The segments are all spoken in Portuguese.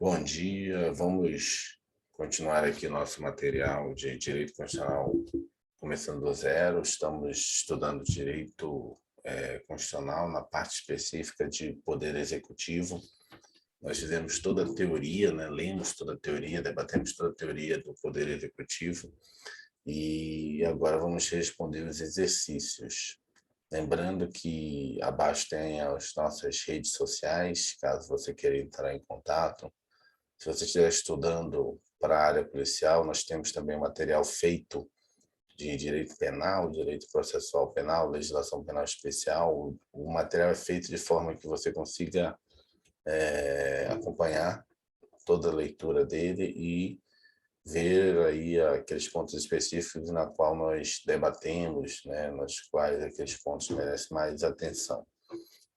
Bom dia, vamos continuar aqui nosso material de direito constitucional, começando do zero. Estamos estudando direito constitucional na parte específica de poder executivo. Nós fizemos toda a teoria, né? Lemos toda a teoria, debatemos toda a teoria do poder executivo e agora vamos responder os exercícios. Lembrando que abaixo tem as nossas redes sociais, caso você queira entrar em contato. Se você estiver estudando para a área policial, nós temos também material feito de direito penal, direito processual penal, legislação penal especial. O material é feito de forma que você consiga acompanhar toda a leitura dele e ver aí aqueles pontos específicos na qual nós debatemos, né, nos quais aqueles pontos merecem mais atenção.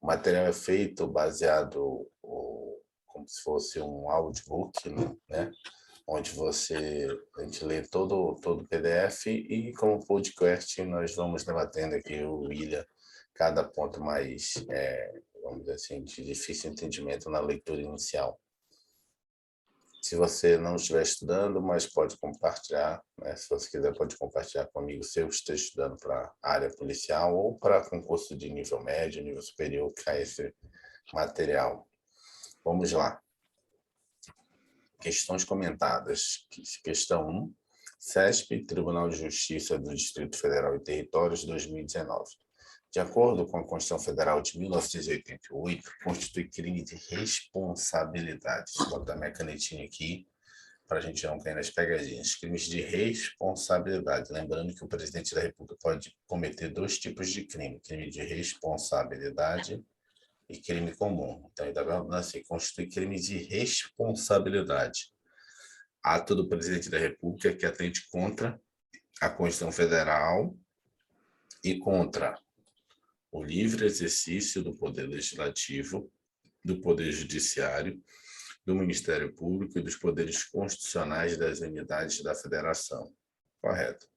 O material é feito baseado como se fosse um audiobook, né? Onde a gente lê todo o PDF e como podcast nós vamos debatendo aqui o William, cada ponto mais, vamos dizer assim, de difícil entendimento na leitura inicial. Se você não estiver estudando, mas pode compartilhar, né? Se você quiser pode compartilhar com amigos seus que estejam estudando para a área policial ou para concurso de nível médio, nível superior, que é esse material. Vamos lá. Questões comentadas. Questão 1. CESP, Tribunal de Justiça do Distrito Federal e Territórios, 2019. De acordo com a Constituição Federal de 1988, constitui crime de responsabilidade. Vou botar minha canetinha aqui para a gente não cair nas pegadinhas. Crimes de responsabilidade. Lembrando que o presidente da República pode cometer dois tipos de crime: crime de responsabilidade e crime comum. Então, ainda assim, constitui crime de responsabilidade. Ato do presidente da República que atente contra a Constituição Federal e contra o livre exercício do poder legislativo, do poder judiciário, do Ministério Público e dos poderes constitucionais das unidades da Federação. Correto.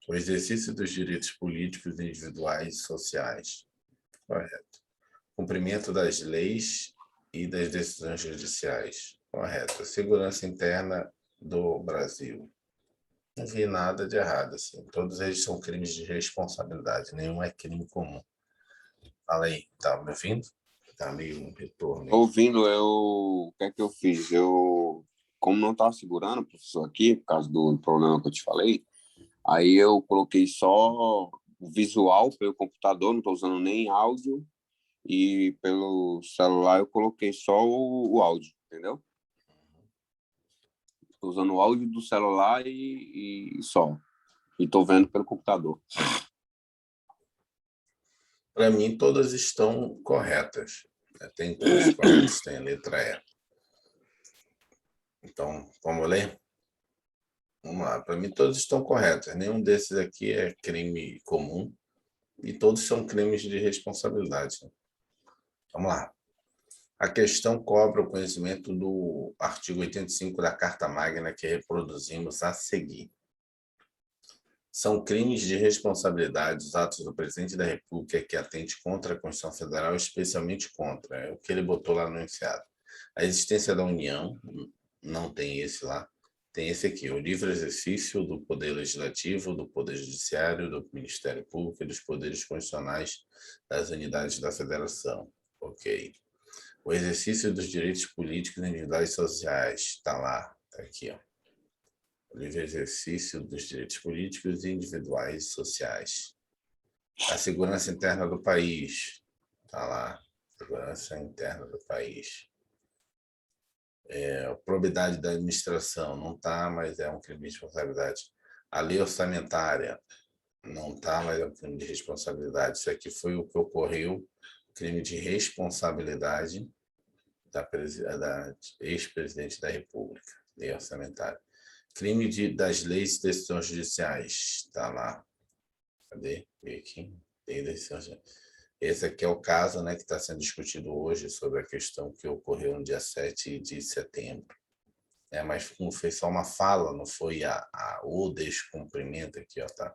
O exercício dos direitos políticos individuais e sociais. Correto. Cumprimento das leis e das decisões judiciais. Correto. A segurança interna do Brasil. Não vi nada de errado, assim. Todos eles são crimes de responsabilidade, nenhum é crime comum. Fala aí, tá me ouvindo? Tá meio um retorno aí. Ouvindo, o que é que eu fiz? Como não estava segurando o professor aqui, por causa do problema que eu te falei, aí eu coloquei só o visual pelo computador, não estou usando nem áudio, e pelo celular eu coloquei só o áudio, entendeu? Estou usando o áudio do celular e só. E estou vendo pelo computador. Para mim, todas estão corretas. Tem todas corretas, tem a letra E. Então, vamos ler? Vamos lá. Para mim, todas estão corretas. Nenhum desses aqui é crime comum e todos são crimes de responsabilidade. Vamos lá. A questão cobra o conhecimento do artigo 85 da Carta Magna que reproduzimos a seguir. São crimes de responsabilidade os atos do presidente da República que atente contra a Constituição Federal, especialmente contra, é o que ele botou lá no enunciado. A existência da União, não tem esse lá, tem esse aqui, o livre exercício do Poder Legislativo, do Poder Judiciário, do Ministério Público e dos poderes constitucionais das unidades da Federação. Ok. O exercício dos direitos políticos individuais e sociais, está lá, está aqui, ó. O livre exercício dos direitos políticos individuais e sociais. A segurança interna do país, está lá, segurança interna do país. A probidade da administração, não está, mas é um crime de responsabilidade. A lei orçamentária, não está, mas é um crime de responsabilidade. Isso aqui foi o que ocorreu, crime de responsabilidade da ex-presidente da República, lei orçamentária. Crime das leis e decisões judiciais, está lá. Cadê? Vem aqui. Esse aqui é o caso, né, que está sendo discutido hoje sobre a questão que ocorreu no dia 7 de setembro. Mas como fez só uma fala, não foi o descumprimento aqui, ó, tá?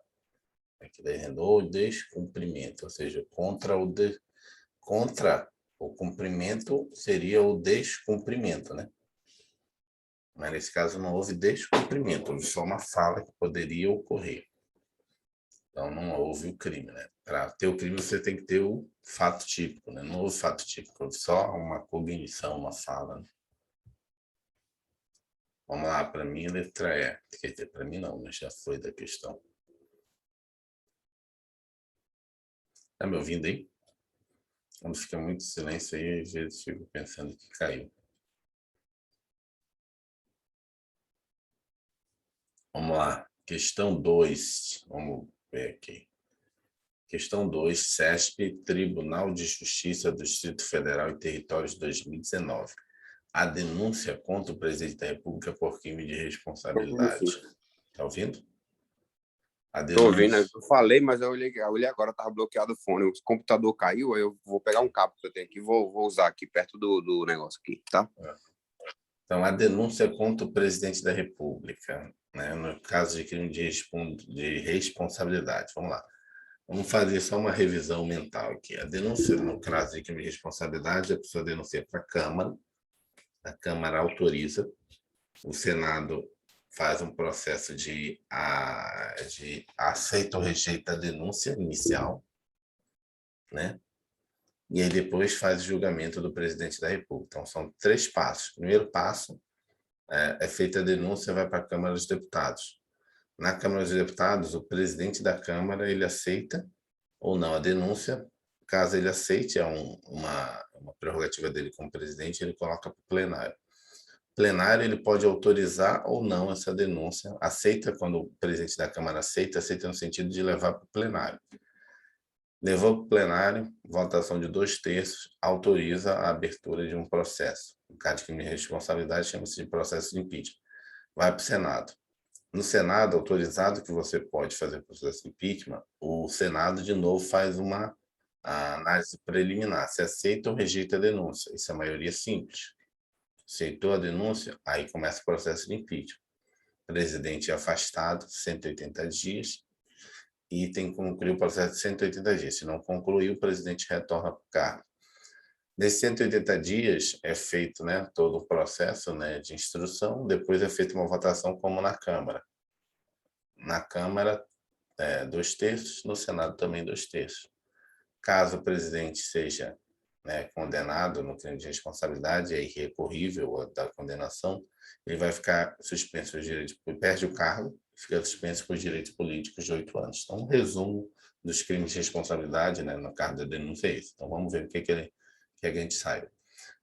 Aqui o descumprimento, ou seja, contra o cumprimento seria o descumprimento, né? Mas nesse caso não houve descumprimento, houve só uma fala que poderia ocorrer. Então não houve o crime, né? Para ter o crime você tem que ter o fato típico, né? Não houve fato típico, houve só uma cognição, uma fala, né? Vamos lá, para mim, letra E. Quer dizer, para mim não, mas já foi da questão. Tá me ouvindo aí? Quando fica muito silêncio aí, às vezes fico pensando que caiu. Vamos lá. Questão 2. Vamos ver aqui. Questão 2. CESP, Tribunal de Justiça do Distrito Federal e Territórios 2019. A denúncia contra o presidente da República por crime de responsabilidade. Está ouvindo? Estou ouvindo, eu falei, mas eu olhei agora, estava bloqueado o fone. O computador caiu, aí eu vou pegar um cabo que eu tenho aqui e vou usar aqui perto do negócio aqui, tá? Então, a denúncia contra o presidente da República, né, no caso de crime de responsabilidade. Vamos lá. Vamos fazer só uma revisão mental aqui. A denúncia, no caso de crime de responsabilidade, a pessoa denuncia para a Câmara autoriza, o Senado faz um processo de aceita ou rejeita a denúncia inicial, né? E aí depois faz o julgamento do presidente da República. Então, são 3 passos. Primeiro passo é feita a denúncia, vai para a Câmara dos Deputados. Na Câmara dos Deputados, o presidente da Câmara ele aceita ou não a denúncia. Caso ele aceite, é uma prerrogativa dele como presidente, ele coloca para o plenário. O plenário ele pode autorizar ou não essa denúncia. Aceita quando o presidente da Câmara aceita no sentido de levar para o plenário. Levou para o plenário, votação de 2/3 autoriza a abertura de um processo. No caso de crime de responsabilidade, chama-se de processo de impeachment. Vai para o Senado. No Senado, autorizado que você pode fazer processo de impeachment, o Senado, de novo, faz uma análise preliminar. Se aceita ou rejeita a denúncia. Isso é a maioria simples. Aceitou a denúncia, aí começa o processo de impeachment. O presidente é afastado, 180 dias, e tem que concluir o processo de 180 dias. Se não concluir, o presidente retorna para o cargo. Nesses 180 dias é feito, né, todo o processo, né, de instrução, depois é feita uma votação como na Câmara. Na Câmara, 2/3, no Senado também 2/3. Caso o presidente seja, né, condenado no crime de responsabilidade, é irrecorrível da condenação, ele vai ficar suspenso os direitos, perde o cargo, fica suspenso por direitos políticos de 8 anos. Então, um resumo dos crimes de responsabilidade, né, no caso da denúncia é esse. Então, vamos ver o que a gente saiba.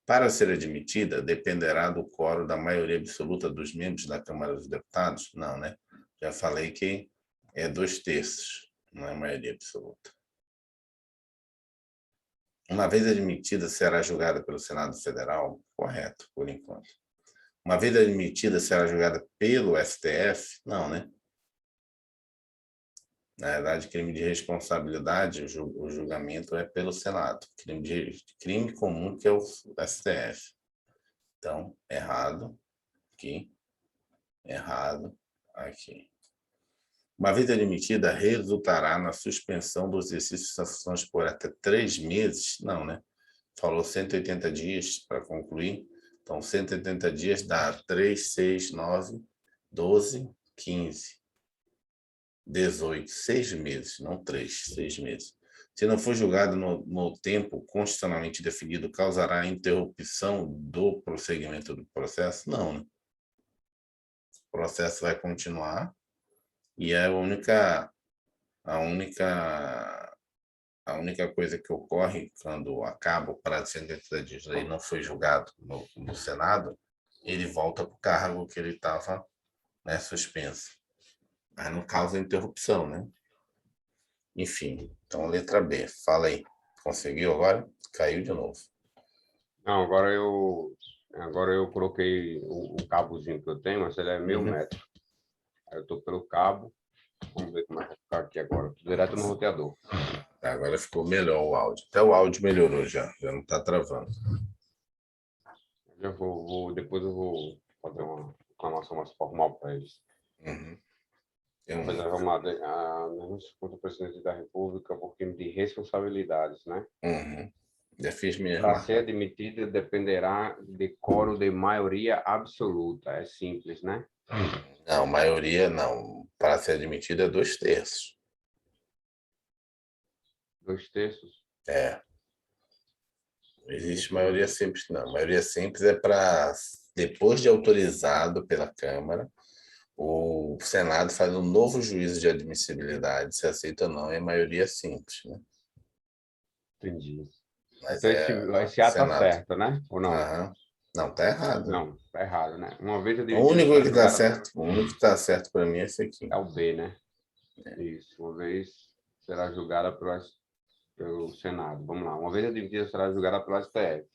Para ser admitida, dependerá do quórum da maioria absoluta dos membros da Câmara dos Deputados? Não, né? Já falei que é 2/3, não é maioria absoluta. Uma vez admitida, será julgada pelo Senado Federal? Correto, por enquanto. Uma vez admitida, será julgada pelo STF? Não, né? Na verdade, crime de responsabilidade, o julgamento é pelo Senado. Crime comum que é o STF. Então, errado aqui, errado aqui. Uma vez admitida, resultará na suspensão do exercício das funções por até 3 meses? Não, né? Falou 180 dias para concluir. Então, 180 dias dá 3, 6, 9, 12, 15, 18. 6 meses, não 3, 6 meses. Se não for julgado no tempo constitucionalmente definido, causará interrupção do prosseguimento do processo? Não, né? O processo vai continuar e é a única coisa que ocorre quando acaba o prazo de 180 dias e não foi julgado no Senado, ele volta para o cargo que ele estava, né, suspenso. Mas não causa interrupção, né? Enfim, então letra B. Fala aí. Conseguiu agora? Caiu de novo. Não, agora eu coloquei o cabozinho que eu tenho, mas ele é 1000 metros. Aí eu estou pelo cabo. Vamos ver como é que vai ficar aqui agora. Direto no roteador. Agora ficou melhor o áudio. Até o áudio melhorou já não está travando. Depois eu vou fazer uma reclamação mais formal para eles. Uhum. Vamos lá. A denúncia contra o presidente da República por crime de responsabilidades, né? Uhum. Já fiz minhas Para ser marcas. admitida, dependerá de quórum de maioria absoluta. É simples, né? Não, maioria não. Para ser admitido é 2/3. 2/3. É. Não existe Deixa eu maioria ver. simples, não. Maioria simples é para, depois de autorizado pela Câmara, o Senado faz um novo juízo de admissibilidade, se aceita ou não, é maioria simples, né? Entendi. Mas Então, é esse A está Senado. certo, né? Ou não? Aham. Não, tá errado. Não, está errado, né? Uma vez O admitida, único será que tá julgada. certo, o único que tá certo para mim é esse aqui. É o B, né? Isso. Uma vez será julgada pelo Senado. Vamos lá. Uma vez admitida, será julgada pelo STF.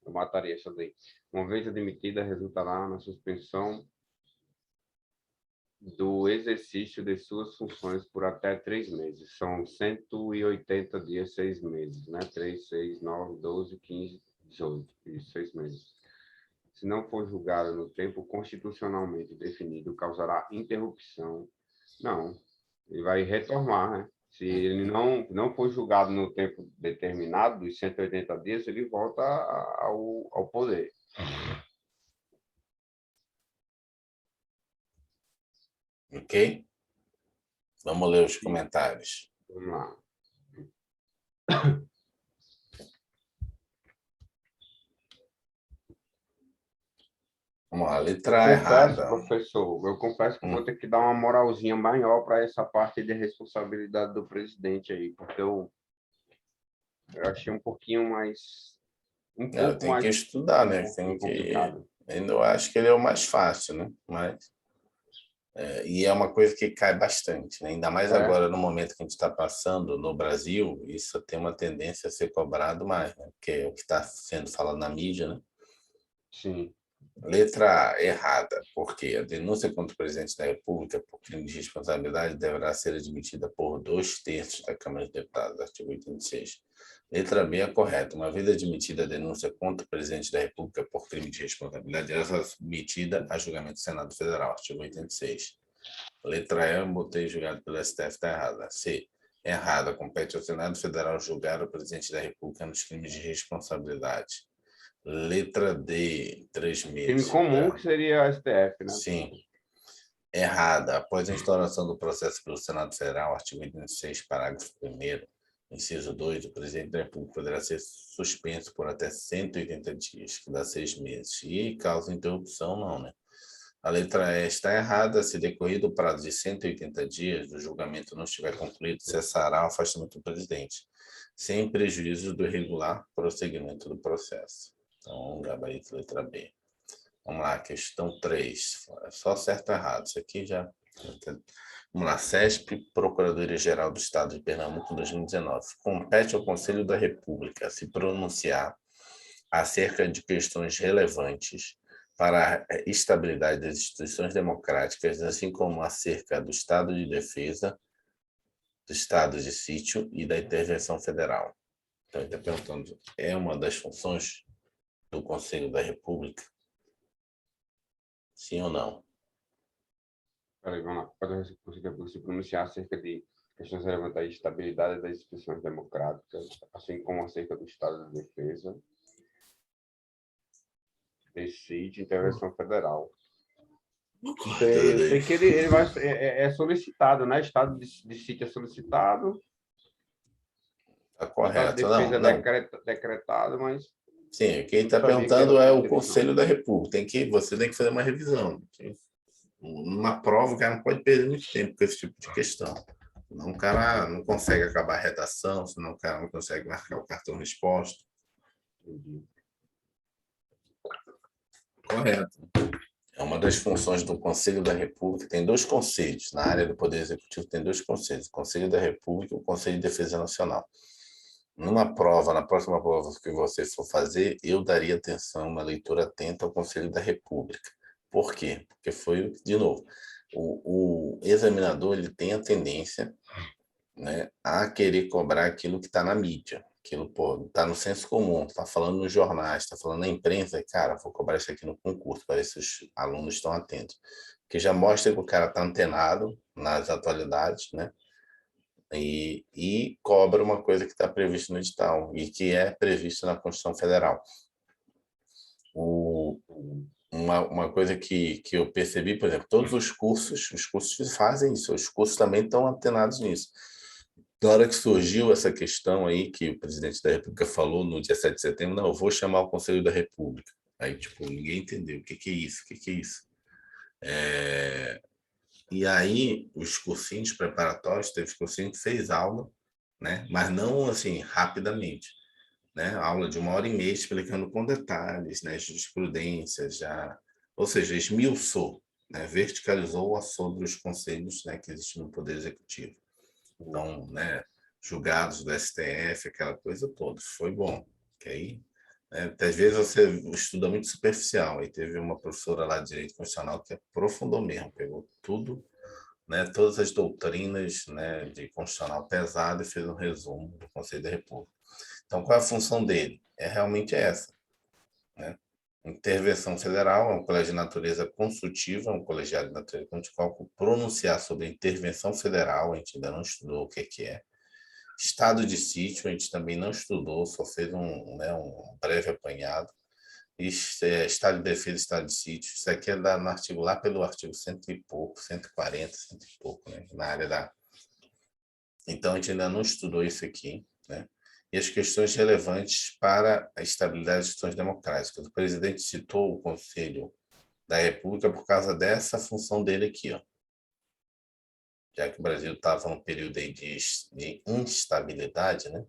Eu mataria essa daí. Uma vez admitida, resultará na suspensão do exercício de suas funções por até 3 meses. São 180 dias, 6 meses, né? 3, 6, 9, 12, 15, 18. Isso, 6 meses. Se não for julgado no tempo constitucionalmente definido, causará interrupção. Não, ele vai retornar, né? Se ele não for julgado no tempo determinado, dos 180 dias, ele volta ao poder. Ok? Vamos ler os E, comentários. vamos lá. Vamos lá, Eu letra A confesso, errada. professor, eu confesso que vou Hum, ter que dar uma moralzinha maior para essa parte de responsabilidade do presidente aí, porque eu achei um não, pouco tem que mais estudar, né? pouquinho complicado. Ainda eu acho que ele é o mais fácil, né? Mas e é uma coisa que cai bastante, né? Ainda mais É, agora no momento que a gente está passando no Brasil, isso tem uma tendência a ser cobrado mais, né? Porque é o que está sendo falado na mídia, né? sim. Letra A, errada, porque a denúncia contra o presidente da República por crime de responsabilidade deverá ser admitida por 2/3 da Câmara de Deputados, artigo 86. Letra B é correta. Uma vez admitida a denúncia contra o presidente da República por crime de responsabilidade, ela será submetida a julgamento do Senado Federal, artigo 86. Letra E, eu botei julgado pelo STF, está errada. C, errada. Compete ao Senado Federal julgar o presidente da República nos crimes de responsabilidade. Letra D, 3 meses Crime comum julgar. que seria a STF, né? Sim, errada. Após a instauração do processo pelo Senado Federal, artigo 86, parágrafo 1º, inciso 2, o presidente da República poderá ser suspenso por até 180 dias, que dá 6 meses. E causa interrupção, não, né? A letra E está errada. Se decorrido o prazo de 180 dias, o julgamento não estiver concluído, cessará o afastamento do presidente, sem prejuízo do regular prosseguimento do processo. Então, gabarito letra B. Vamos lá, questão 3. Só certo ou errado. Isso aqui já. Vamos lá. CESP, Procuradoria-Geral do Estado de Pernambuco, 2019. Compete ao Conselho da República se pronunciar acerca de questões relevantes para a estabilidade das instituições democráticas, assim como acerca do estado de defesa, do estado de sítio e da intervenção federal. Então, ele está perguntando, é uma das funções do Conselho da República? Sim ou não? Peraí, vamos lá. Pode conseguir se pronunciar acerca de questões relevantes à estabilidade das instituições democráticas, assim como acerca do Estado de Defesa, decide intervenção federal. Eu sei que ele vai, é solicitado, né? Estado de sítio é solicitado, Está Estado de correto. Não, Defesa é não. decretado, mas Sim, quem não está sabia que era perguntando é o subdireção. Conselho da República. Você tem que fazer uma revisão. Numa prova, o cara não pode perder muito tempo com esse tipo de questão. Senão o cara não consegue acabar a redação, senão o cara não consegue marcar o cartão resposta. Entendi. Correto. É uma das funções do Conselho da República. Tem dois conselhos. Na área do Poder Executivo tem dois conselhos. O Conselho da República e o Conselho de Defesa Nacional. Numa prova, na próxima prova que você for fazer, eu daria atenção, uma leitura atenta ao Conselho da República. Por quê? Porque foi, de novo, o examinador ele tem a tendência, né, a querer cobrar aquilo que está na mídia. Aquilo, pô, está no senso comum, está falando nos jornais, está falando na imprensa, e, cara, vou cobrar isso aqui no concurso, para ver se os alunos estão atentos. Porque já mostra que o cara está antenado nas atualidades, né? e cobra uma coisa que está prevista no edital e que é previsto na Constituição Federal. Uma coisa que eu percebi, por exemplo, todos os cursos fazem isso, os cursos também estão antenados nisso. Na hora que surgiu essa questão aí, que o presidente da República falou no dia 7 de setembro, não, eu vou chamar o Conselho da República. Aí, tipo, ninguém entendeu o que é isso, o que é isso. E aí, os cursinhos preparatórios, teve cursinho que fez aula, né? Mas não, assim, rapidamente. Né? Aula de 1h30 explicando com detalhes, né? Jurisprudência, já, ou seja, esmiuçou, né? Verticalizou sobre os conselhos, né? Que existem no Poder Executivo. Então, né? Julgados do STF, aquela coisa toda. Foi bom. Que aí, né? Às vezes você estuda muito superficial. Aí teve uma professora lá de Direito Constitucional que aprofundou mesmo, pegou tudo, né? Todas as doutrinas, né? De constitucional pesado e fez um resumo do Conselho da República. Então, qual é a função dele? É realmente essa, né? Intervenção federal é um colégio de natureza consultiva, um colegiado de natureza consultiva, pronunciar sobre a intervenção federal, a gente ainda não estudou o que é. Estado de sítio, a gente também não estudou, só fez um breve apanhado. Estado de defesa, estado de sítio, isso aqui é no artigo, lá pelo artigo 100 e pouco, 140, 100 e pouco, né? Na área da... Então, a gente ainda não estudou isso aqui, né? E as questões relevantes para a estabilidade das instituições democráticas. O presidente citou o Conselho da República por causa dessa função dele aqui, ó. Já que o Brasil estava num período aí de instabilidade, né,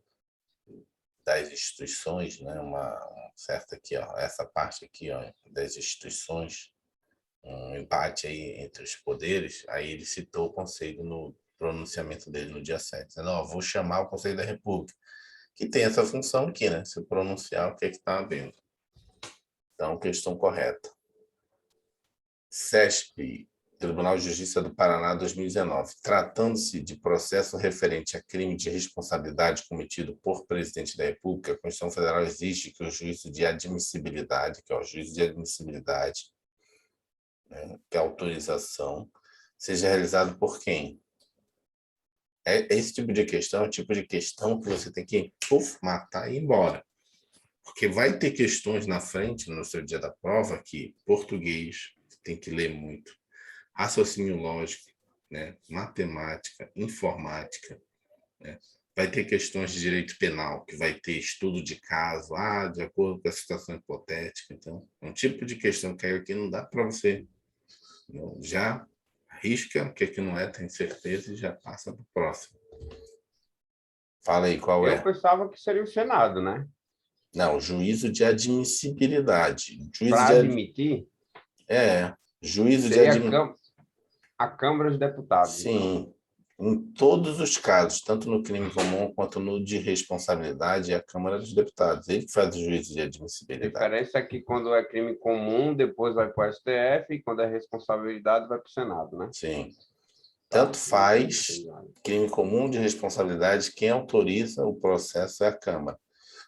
das instituições, né, uma certa aqui, ó, essa parte aqui, ó, das instituições, um empate aí entre os poderes, aí ele citou o Conselho no pronunciamento dele no dia 7. Não, vou chamar o Conselho da República, que tem essa função aqui, né? Se pronunciar o que é que está havendo. Então, questão correta. CESP, Tribunal de Justiça do Paraná, 2019. Tratando-se de processo referente a crime de responsabilidade cometido por presidente da República, a Constituição Federal exige que o juízo de admissibilidade, que é o juízo de admissibilidade, né, que é a autorização, seja realizado por quem? Esse tipo de questão é o tipo de questão que você tem que matar e ir embora. Porque vai ter questões na frente, no seu dia da prova, que português, tem que ler muito, raciocínio lógico, né? Matemática, informática, né? Vai ter questões de direito penal, que vai ter estudo de caso, de acordo com a situação hipotética. Então, é um tipo de questão que aqui não dá para você, não, já arrisca o que aqui não é, tem certeza, e já passa para o próximo. Fala aí, qual é? Eu pensava que seria o Senado, né? Não, juízo de admissibilidade. Para admitir, Juízo de seria admissibilidade. a Câmara dos Deputados, então. Sim, em todos os casos, tanto no crime comum quanto no de responsabilidade, é a Câmara dos Deputados. Ele que faz o juízo de A admissibilidade. diferença é que quando é crime comum, depois vai para o STF, e quando é responsabilidade, vai para o Senado, né? Sim. Tá. Tanto faz crime comum de responsabilidade, quem autoriza o processo é a Câmara.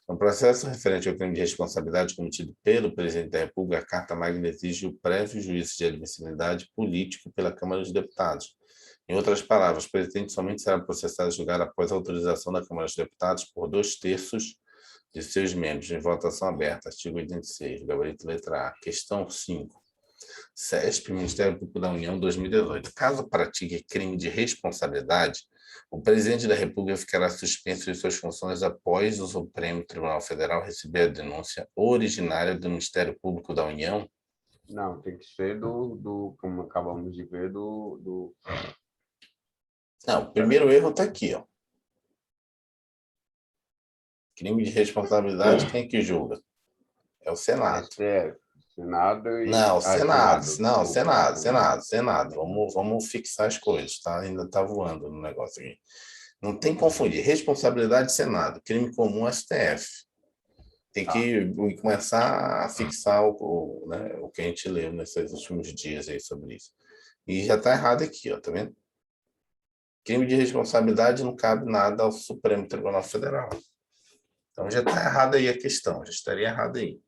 No processo referente ao crime de responsabilidade cometido pelo presidente da República, a Carta Magna exige o prévio juízo de admissibilidade político pela Câmara dos Deputados. Em outras palavras, o presidente somente será processado e julgado após a autorização da Câmara dos Deputados por 2/3 de seus membros, em votação aberta, artigo 86, gabarito letra A. Questão 5. CESP, Ministério Público da União, 2018. Caso pratique crime de responsabilidade, o presidente da República ficará suspenso de suas funções após o Supremo Tribunal Federal receber a denúncia originária do Ministério Público da União. Não, tem que ser como acabamos de ver, Não, o primeiro erro está aqui, ó. Crime de responsabilidade, quem que julga? É o Senado. STF, Senado e... Não, Senado. Não, desculpa, Senado. Vamos fixar as coisas, tá? Ainda está voando no negócio aqui. Não tem que confundir. Responsabilidade Senado, crime comum STF. Tem que começar a fixar né, o que a gente leu nesses últimos dias aí sobre isso. E já está errado aqui, ó, tá vendo? Crime de responsabilidade não cabe nada ao Supremo Tribunal Federal. Então já está errada aí a questão, já estaria errado aí.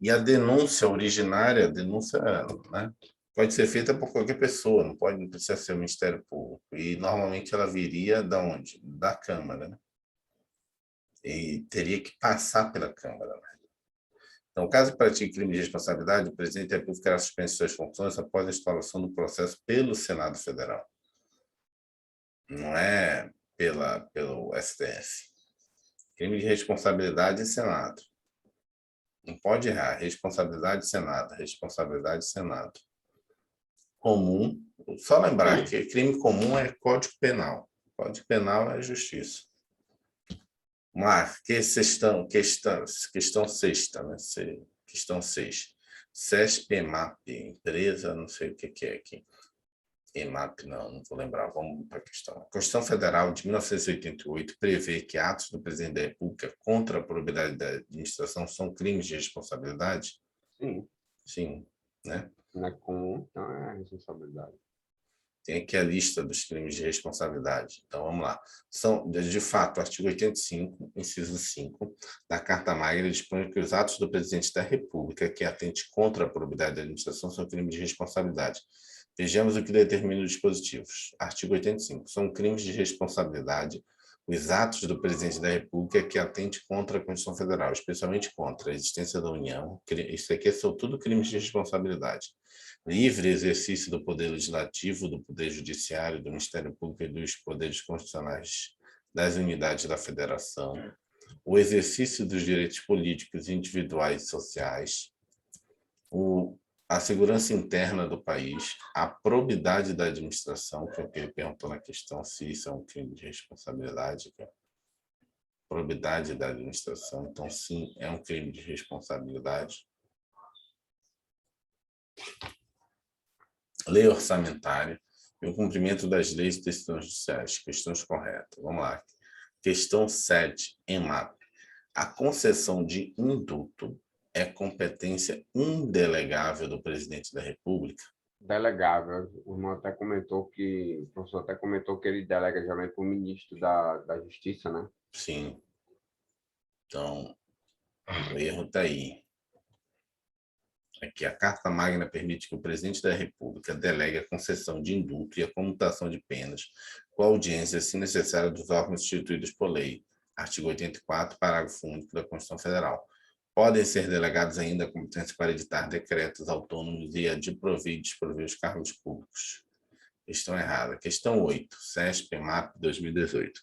E a denúncia originária, né, Pode ser feita por qualquer pessoa, não precisa ser o Ministério Público. E normalmente ela viria da onde? Da Câmara, né? E teria que passar pela Câmara, né? Então, caso pratique crime de responsabilidade, o presidente da República terá suspenso suas funções após a instauração do processo pelo Senado Federal. Não é pelo STF. Crime de responsabilidade é Senado. Não pode errar. Responsabilidade Senado. Responsabilidade Senado. Comum. Só lembrar que crime comum é Código Penal. Código Penal é justiça. Mas, questão sexta, né? Questão 6. CESP, EMAP, empresa, não sei o que é aqui. EMAP, não vou lembrar. Vamos para a questão. A Constituição Federal de 1988 prevê que atos do presidente da República contra a probidade da administração são crimes de responsabilidade? Sim. Sim, né? Não é comum, então é responsabilidade. Tem aqui a lista dos crimes de responsabilidade. Então, vamos lá. São, de fato, o artigo 85, inciso 5, da Carta Magna dispõe que os atos do presidente da República que atente contra a probidade da administração são crimes de responsabilidade. Vejamos o que determina os dispositivos. Artigo 85. São crimes de responsabilidade os atos do presidente da República que atente contra a Constituição Federal, especialmente contra a existência da União. Isso aqui são tudo crimes de responsabilidade. Livre exercício do Poder Legislativo, do Poder Judiciário, do Ministério Público e dos poderes constitucionais das unidades da Federação, o exercício dos direitos políticos individuais e sociais, a segurança interna do país, a probidade da administração, que é o que ele perguntou na questão se isso é um crime de responsabilidade, que é probidade da administração, então sim, é um crime de responsabilidade. Lei orçamentária e o cumprimento das leis e decisões judiciais. Questões corretas. Vamos lá. Questão 7, EMAP. A concessão de indulto é competência indelegável do presidente da República? Delegável. O professor até comentou que ele delega geralmente para o ministro da Justiça, né? Sim. Então, o erro está aí. Aqui, a Carta Magna permite que o presidente da República delegue a concessão de indulto e a comutação de penas com audiência, se necessário, dos órgãos instituídos por lei. Artigo 84, parágrafo único da Constituição Federal. Podem ser delegados ainda a competência para editar decretos autônomos e a de prover e desprover os cargos públicos. Questão errada. Questão 8, CESP, EMAP 2018.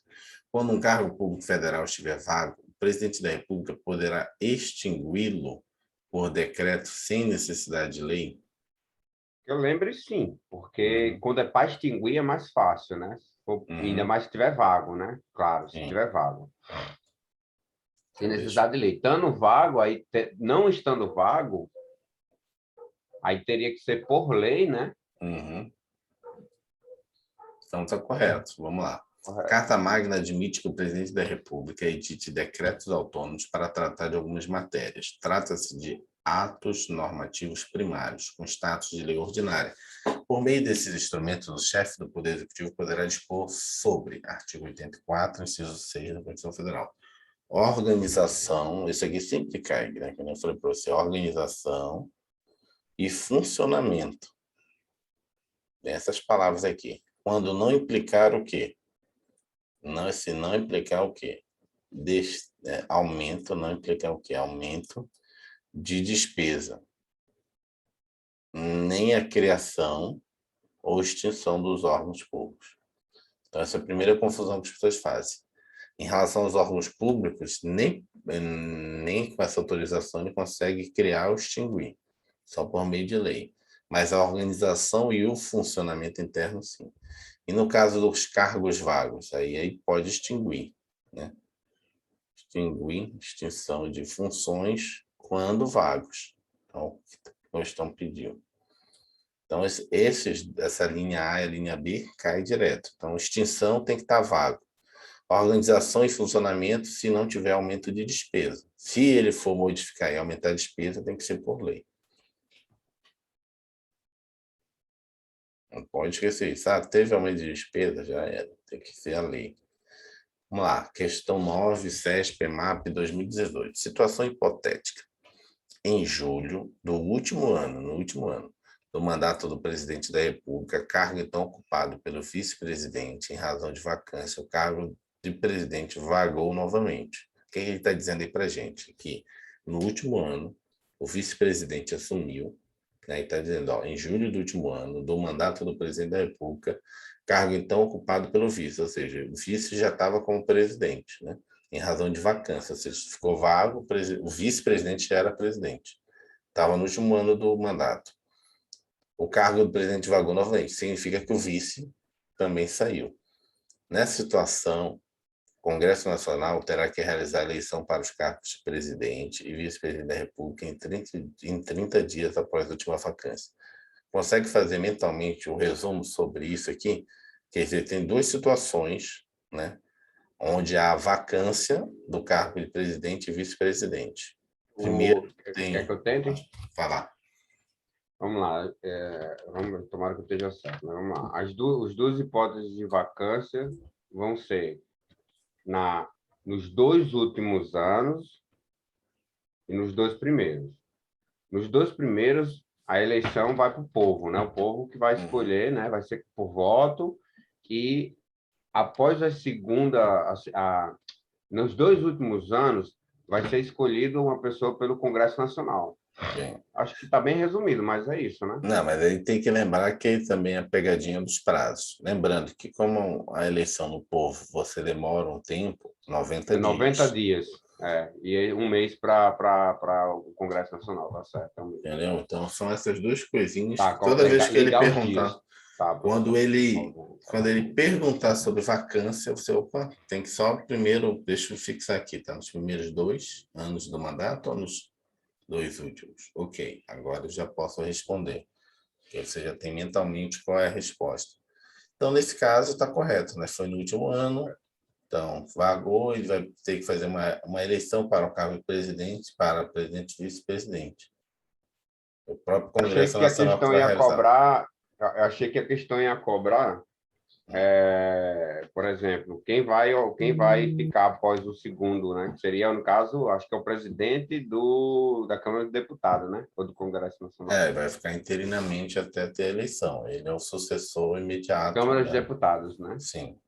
Quando um cargo público federal estiver vago, o presidente da República poderá extingui-lo por decreto sem necessidade de lei? Eu lembro, sim, porque quando é para extinguir é mais fácil, né? Ainda mais se tiver vago, né? Claro, se tiver vago. Sem necessidade de lei. Estando vago, não estando vago, aí teria que ser por lei, né? Então está correto. Vamos lá. Correto. Carta Magna admite que o presidente da República edite decretos autônomos para tratar de algumas matérias. Trata-se de atos normativos primários, com status de lei ordinária. Por meio desses instrumentos, o chefe do Poder Executivo poderá dispor sobre, artigo 84, inciso 6 da Constituição Federal, organização, isso aqui sempre cai, né? Como eu falei para você, organização e funcionamento. Essas palavras aqui. Quando não implicar o quê? Não, se não implicar o quê? Aumento, não implicar o quê? Aumento de despesa. Nem a criação ou extinção dos órgãos públicos. Então, essa é a primeira confusão que as pessoas fazem. Em relação aos órgãos públicos, nem com essa autorização ele consegue criar ou extinguir, só por meio de lei. Mas a organização e o funcionamento interno, sim. E no caso dos cargos vagos, aí pode extinguir, né? Extinção de funções quando vagos. Então, a Constituição pediu. Então, essa linha A e a linha B cai direto. Então, extinção tem que estar vago. Organização e funcionamento, se não tiver aumento de despesa. Se ele for modificar e aumentar a despesa, tem que ser por lei. Não pode esquecer isso. Teve aumento de despesa? Já era. Tem que ser a lei. Vamos lá. Questão 9, CESP, EMAP 2018. Situação hipotética. Em julho do último ano, do mandato do presidente da República, cargo então ocupado pelo vice-presidente em razão de vacância, o cargo de presidente vagou novamente. O que ele está dizendo aí para a gente? Que no último ano, o vice-presidente assumiu, né, e está dizendo, ó, em julho do último ano, do mandato do presidente da República, cargo então ocupado pelo vice, ou seja, o vice já estava como presidente, né, em razão de vacância, ou seja, ficou vago, o vice-presidente já era presidente, estava no último ano do mandato. O cargo do presidente vagou novamente, significa que o vice também saiu. Nessa situação, o Congresso Nacional terá que realizar a eleição para os cargos de presidente e vice-presidente da República em 30 dias após a última vacância. Consegue fazer mentalmente um resumo sobre isso aqui? Quer dizer, tem duas situações, né, onde há vacância do cargo de presidente e vice-presidente. Primeiro, Quer que eu tente? falar. Vamos lá. Tomara que eu esteja certo. Né? Vamos lá. As duas hipóteses de vacância vão ser nos 2 últimos anos e nos 2 primeiros. Nos 2 primeiros, a eleição vai para o povo, né? O povo que vai escolher, né? Vai ser por voto e após a segunda, nos 2 últimos anos, vai ser escolhido uma pessoa pelo Congresso Nacional. Bem, Acho que está bem resumido, mas é isso, né? não, mas aí tem que lembrar que também a pegadinha dos prazos. Lembrando que como a eleição no povo, você demora um tempo, 90 90 dias, dias. E aí 1 mês para o Congresso Nacional, tá certo? entendeu? Então são essas duas coisinhas Tá, que toda vez que ele ligar os dias. perguntar, Tá, quando professor. ele perguntar sobre vacância, você, opa, tem que só primeiro, deixa eu fixar aqui, tá? Nos primeiros 2 anos do mandato ou nos 2 últimos? Ok, agora eu já posso responder, porque você já tem mentalmente qual é a resposta. Então, nesse caso, está correto, né? Foi no último ano, então, vagou, ele vai ter que fazer uma eleição para o cargo de presidente, para presidente e vice-presidente. O próprio Achei Congresso que a Nacional que questão vai ia realizar. cobrar, eu achei que a questão ia cobrar, por exemplo, quem vai ficar após o segundo, né? Que seria, no caso, acho que é o presidente da Câmara de Deputados, né? Ou do Congresso Nacional. Vai ficar interinamente até ter a eleição. Ele é o sucessor imediato, Câmara de né? Deputados, né? Sim.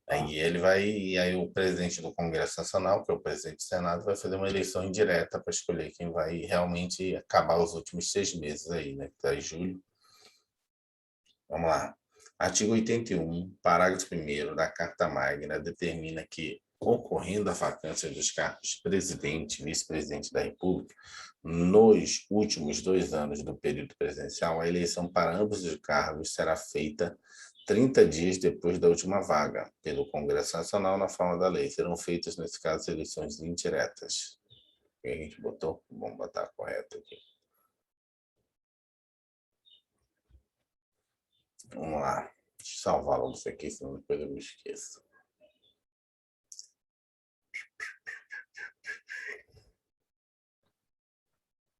Tá. E aí o presidente do Congresso Nacional, que é o presidente do Senado, vai fazer uma eleição indireta para escolher quem vai realmente acabar os últimos 6 meses aí, né? Que tá em julho. Vamos lá. Artigo 81, parágrafo 1º da Carta Magna determina que, ocorrendo a vacância dos cargos de presidente e vice-presidente da República, nos últimos 2 anos do período presidencial, a eleição para ambos os cargos será feita 30 dias depois da última vaga, pelo Congresso Nacional na forma da lei. Serão feitas, nesse caso, eleições indiretas. O que a gente botou? Vamos botar correto aqui. Vamos lá. Deixa eu salvar logo isso aqui, senão depois eu me esqueço.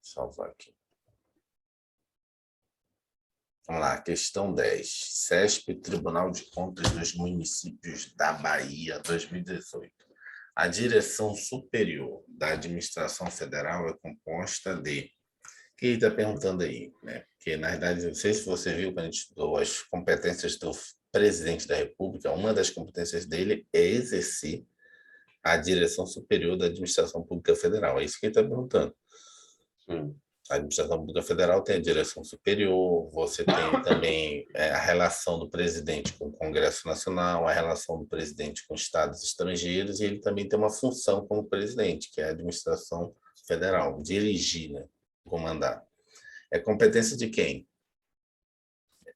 Salvar aqui. Vamos lá, questão 10. CESP, Tribunal de Contas dos Municípios da Bahia, 2018. A direção superior da administração federal é composta de... O que ele está perguntando aí? Né? Porque, na verdade, não sei se você viu quando a gente estudou as competências do presidente da República, uma das competências dele é exercer a direção superior da administração pública federal. É isso que ele está perguntando. Sim. A administração pública federal tem a direção superior, você tem também a relação do presidente com o Congresso Nacional, a relação do presidente com estados estrangeiros, e ele também tem uma função como presidente, que é a administração federal, dirigir, né, comandar. É competência de quem?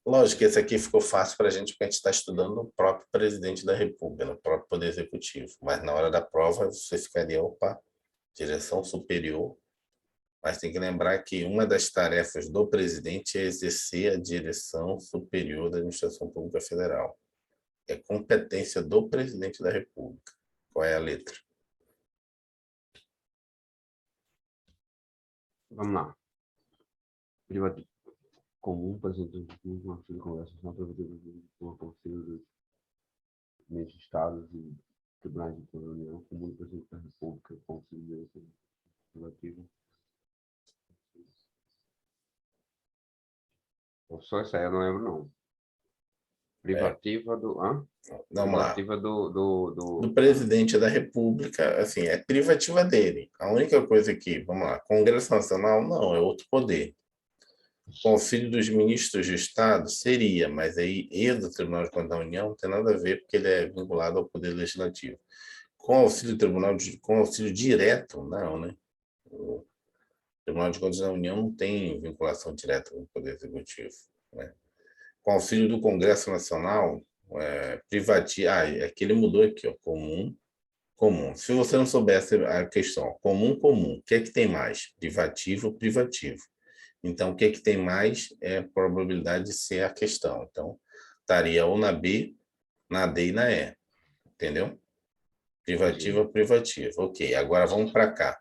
Lógico que esse aqui ficou fácil para a gente, porque a gente está estudando o próprio presidente da República, no próprio Poder Executivo, mas na hora da prova você ficaria, opa, direção superior. Mas tem que lembrar que uma das tarefas do presidente é exercer a direção superior da administração pública federal. É competência do presidente da República. Qual é a letra? Vamos lá. Comum, presidente do artigo do Congresso Nacional, uma conselho dos estados e tribunais de contas da União, comum presidente da República, conselho legislativo. Professor, isso aí eu não lembro, não. Privativa do... Hã? Vamos lá. Privativa Do presidente da República, assim, é privativa dele. A única coisa que, vamos lá, Congresso Nacional, não, é outro poder. Conselho dos Ministros de Estado seria, mas aí e do Tribunal de Contas da União não tem nada a ver, porque ele é vinculado ao Poder Legislativo. Com auxílio com auxílio direto, não, né? O Tribunal de Contas da União não tem vinculação direta com o Poder Executivo, né? Com auxílio do Congresso Nacional, é que ele mudou aqui, ó, comum. Se você não soubesse a questão, comum, o que é que tem mais? Privativo. Então, o que é que tem mais é a probabilidade de ser a questão. Então, estaria ou na B, na D e na E, entendeu? Privativo. Ok, agora vamos para cá.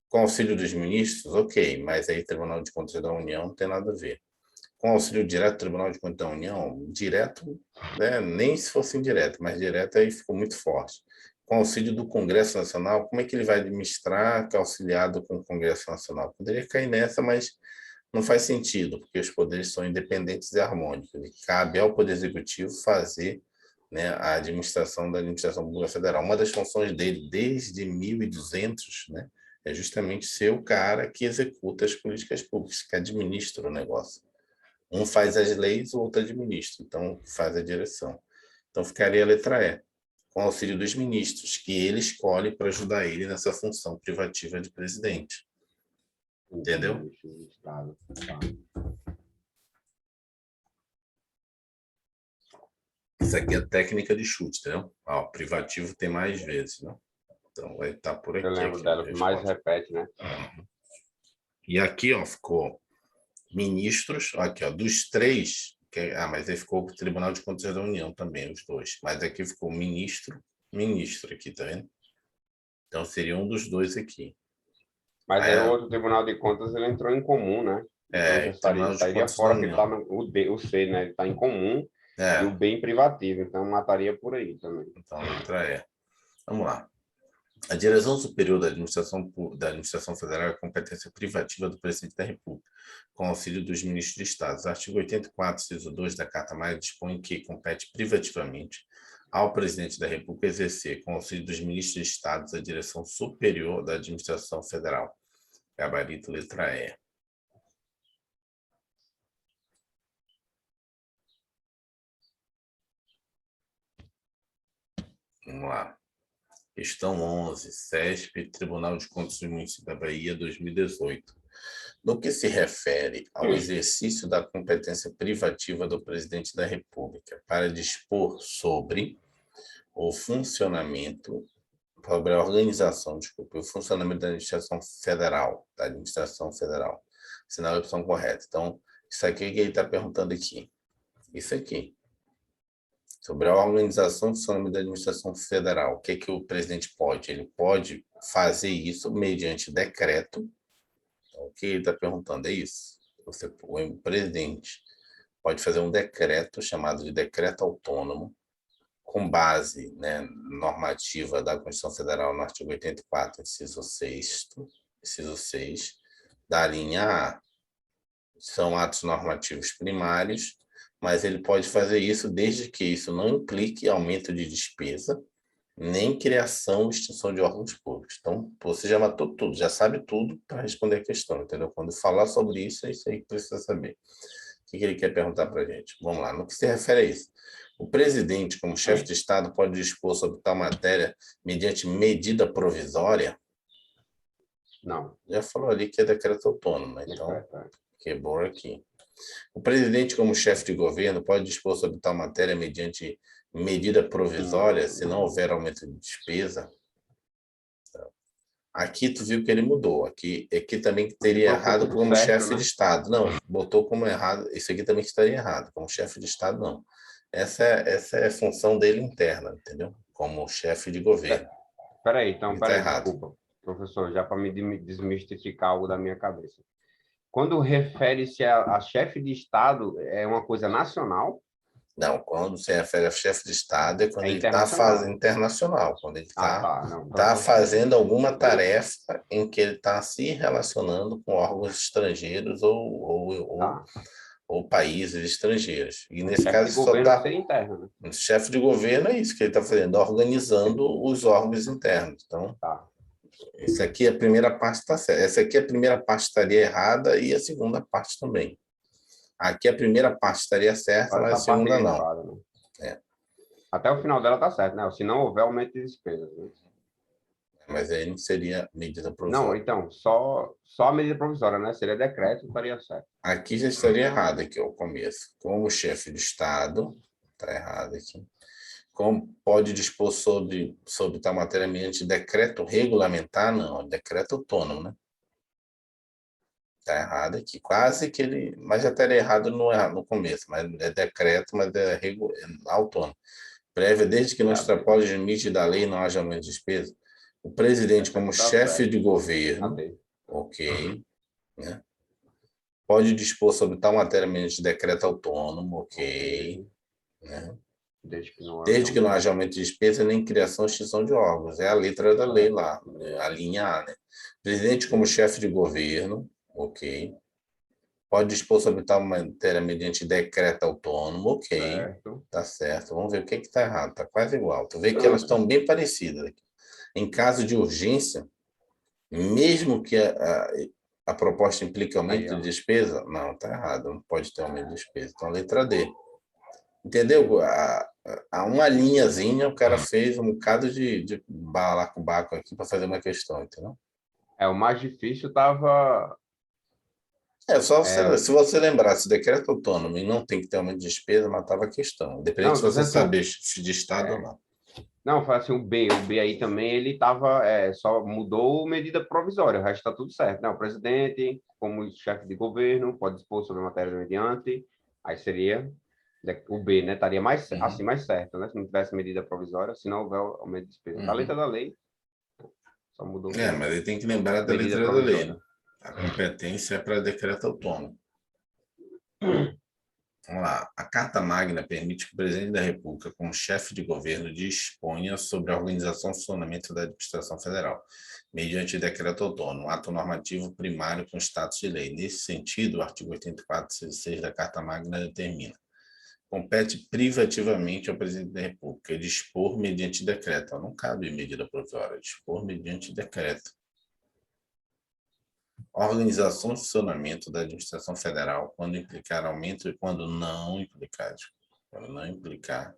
Com auxílio dos ministros, ok, mas aí Tribunal de Contas da União não tem nada a ver. Com auxílio direto do Tribunal de Contas da União, direto, né, nem se fosse indireto, mas direto aí ficou muito forte. Com auxílio do Congresso Nacional, como é que ele vai administrar que é auxiliado com o Congresso Nacional? Poderia cair nessa, mas não faz sentido, porque os poderes são independentes e harmônicos. E cabe ao Poder Executivo fazer, né, a administração da Administração Pública Federal. Uma das funções dele, desde 1200, né, é justamente ser o cara que executa as políticas públicas, que administra o negócio. Um faz as leis, o outro administra, então faz a direção. Então ficaria a letra E, com auxílio dos ministros, que ele escolhe para ajudar ele nessa função privativa de presidente. Entendeu? Isso aqui é técnica de chute, entendeu? O privativo tem mais vezes, né? Então vai estar por aqui. Eu lembro dela, que mais repete, né? E aqui, ó, ficou ministros, aqui, ó, dos três, mas aí ficou o Tribunal de Contas da União também, os dois. Mas aqui ficou ministro aqui, tá vendo? Então seria um dos dois aqui. Mas aí o outro Tribunal de Contas, ele entrou em comum, né? Então já sairia fora que está o C, né? Ele está em comum e o B em privativo, então mataria por aí também. Então, letra E. Vamos lá. A direção superior da administração federal é competência privativa do presidente da República, com auxílio dos ministros de Estado. O artigo 84, inciso 2 da Carta Magna dispõe que compete privativamente ao presidente da República exercer, com auxílio dos ministros de Estado, a direção superior da administração federal. Gabarito letra E. Vamos lá. Questão 11, CESP, Tribunal de Contas do Município da Bahia, 2018. No que se refere ao exercício da competência privativa do presidente da República para dispor sobre o funcionamento, sobre a organização, o funcionamento da administração federal, Sinal a opção correta. Então, isso aqui que ele está perguntando aqui. Isso aqui. Sobre a organização e funcionamento da administração federal. O que o presidente pode? Ele pode fazer isso mediante decreto. Então, o que ele está perguntando é isso. O presidente pode fazer um decreto chamado de decreto autônomo, com base, né, normativa da Constituição Federal no artigo 84, inciso 6, da linha A. São atos normativos primários, mas ele pode fazer isso desde que isso não implique aumento de despesa, nem criação ou extinção de órgãos públicos. Então, você já matou tudo, já sabe tudo para responder a questão, entendeu? Quando falar sobre isso, é isso aí que precisa saber. O que ele quer perguntar para a gente? Vamos lá, no que se refere a isso? O presidente, como chefe de Estado, pode dispor sobre tal matéria mediante medida provisória? Não. Já falou ali que é decreto autônomo, então quebrou aqui. O presidente, como chefe de governo, pode dispor sobre tal matéria mediante medida provisória, se não houver aumento de despesa? Aqui tu viu que ele mudou. Aqui também teria errado como chefe de Estado. Não, botou como errado. Isso aqui também estaria errado. Como chefe de Estado, não. Essa é a função dele interna, entendeu? Como chefe de governo. Peraí, desculpa, professor, já para me desmistificar algo da minha cabeça. Quando refere-se a chefe de Estado, é uma coisa nacional? Não, quando se refere a chefe de Estado é quando ele está fazendo internacional, quando ele está fazendo alguma tarefa em que ele está se relacionando com órgãos estrangeiros ou ou países estrangeiros. E nesse Chefe de caso só governo está seria interno, né? o chefe de governo, é isso que ele está fazendo, organizando os órgãos internos. Então, Tá. isso aqui, a primeira parte está certa. Essa aqui, a primeira parte estaria errada e a segunda parte também. Aqui, a primeira parte estaria certa, Agora mas essa a parte segunda aí é não. errada, né? É, Até o final dela tá certo, né? Se não houver aumento de despesas, né? mas aí não seria medida Não, provisória. então, só a medida provisória, né? Seria decreto, estaria certo. Aqui já estaria errado aqui ao começo. Como chefe de Estado, está errado aqui. Como pode dispor sobre tal matéria mediante decreto regulamentar? Não, é decreto autônomo, né? Está errado aqui. Quase que ele. Mas já estaria errado no começo, mas é decreto, mas é autônomo. Prévia, desde que não É, extrapole o limite da lei e não haja aumento de despesa. O presidente, essa como aqui tá chefe certo. de governo, Cadê? ok, né? Pode dispor sobre tal matéria mediante decreto autônomo, Ok. ok, né? Desde que não haja Desde que não aumento. haja aumento de despesa nem criação ou extinção de órgãos. É a letra da lei É, lá, né? A linha A, né? Presidente como chefe de governo, ok. Pode dispor sobre tal matéria mediante decreto autônomo, ok. certo. Tá certo. Vamos ver o que está errado. Está quase igual. Tu vê que elas estão bem parecidas aqui. Em caso de urgência, mesmo que a proposta implique Aí, aumento de ó. despesa, não, está errado. Não pode ter aumento de despesa. Então, letra D. Entendeu? A uma linhazinha, o cara fez um bocado de balacobaco aqui para fazer uma questão, entendeu? É, o mais difícil tava. É só É, se você lembrar, se decreto autônomo e não tem que ter aumento de despesa, matava a questão. Independente não, se tô você dizendo assim, saber de Estado ou é, não. não, foi assim, o B aí também, ele tava, só mudou medida provisória, o resto tá tudo certo, né? O presidente, como chefe de governo, pode dispor sobre a matéria mediante, aí seria o B, né? Estaria mais, assim, Uhum, mais certo, né? Se não tivesse medida provisória, se não houver aumento de despesa. Da letra uhum. da lei, só mudou o É, B. mas ele tem que lembrar da Medida letra da lei, né? provisória. A competência é para decreto autônomo. Vamos lá. A Carta Magna permite que o presidente da República, como chefe de governo, disponha sobre a organização e funcionamento da administração federal, mediante decreto autônomo, ato normativo primário com status de lei. Nesse sentido, o artigo 84, inciso 6 da Carta Magna determina: compete privativamente ao presidente da República dispor mediante decreto. Não cabe medida provisória, dispor mediante decreto. Organização e funcionamento da administração federal, quando implicar aumento e quando não implicar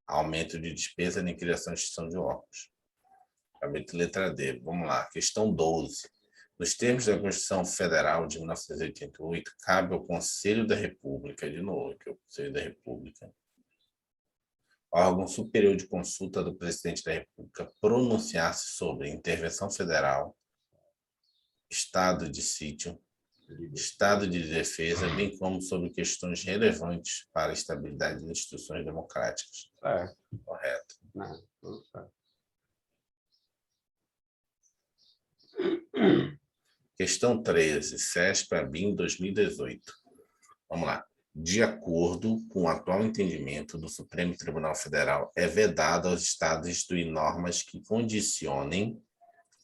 aumento de despesa nem criação e extinção de órgãos. Capítulo letra D. Vamos lá. Questão 12. Nos termos da Constituição Federal de 1988, cabe ao Conselho da República, de novo, que é o Conselho da República, órgão superior de consulta do presidente da República, pronunciar-se sobre intervenção federal, estado de sítio, estado de defesa, bem como sobre questões relevantes para a estabilidade das instituições democráticas. Certo, Correto. né? Tudo certo. Questão 13, CESP-ABIN 2018. Vamos lá. De acordo com o atual entendimento do Supremo Tribunal Federal, é vedado aos estados instituir normas que condicionem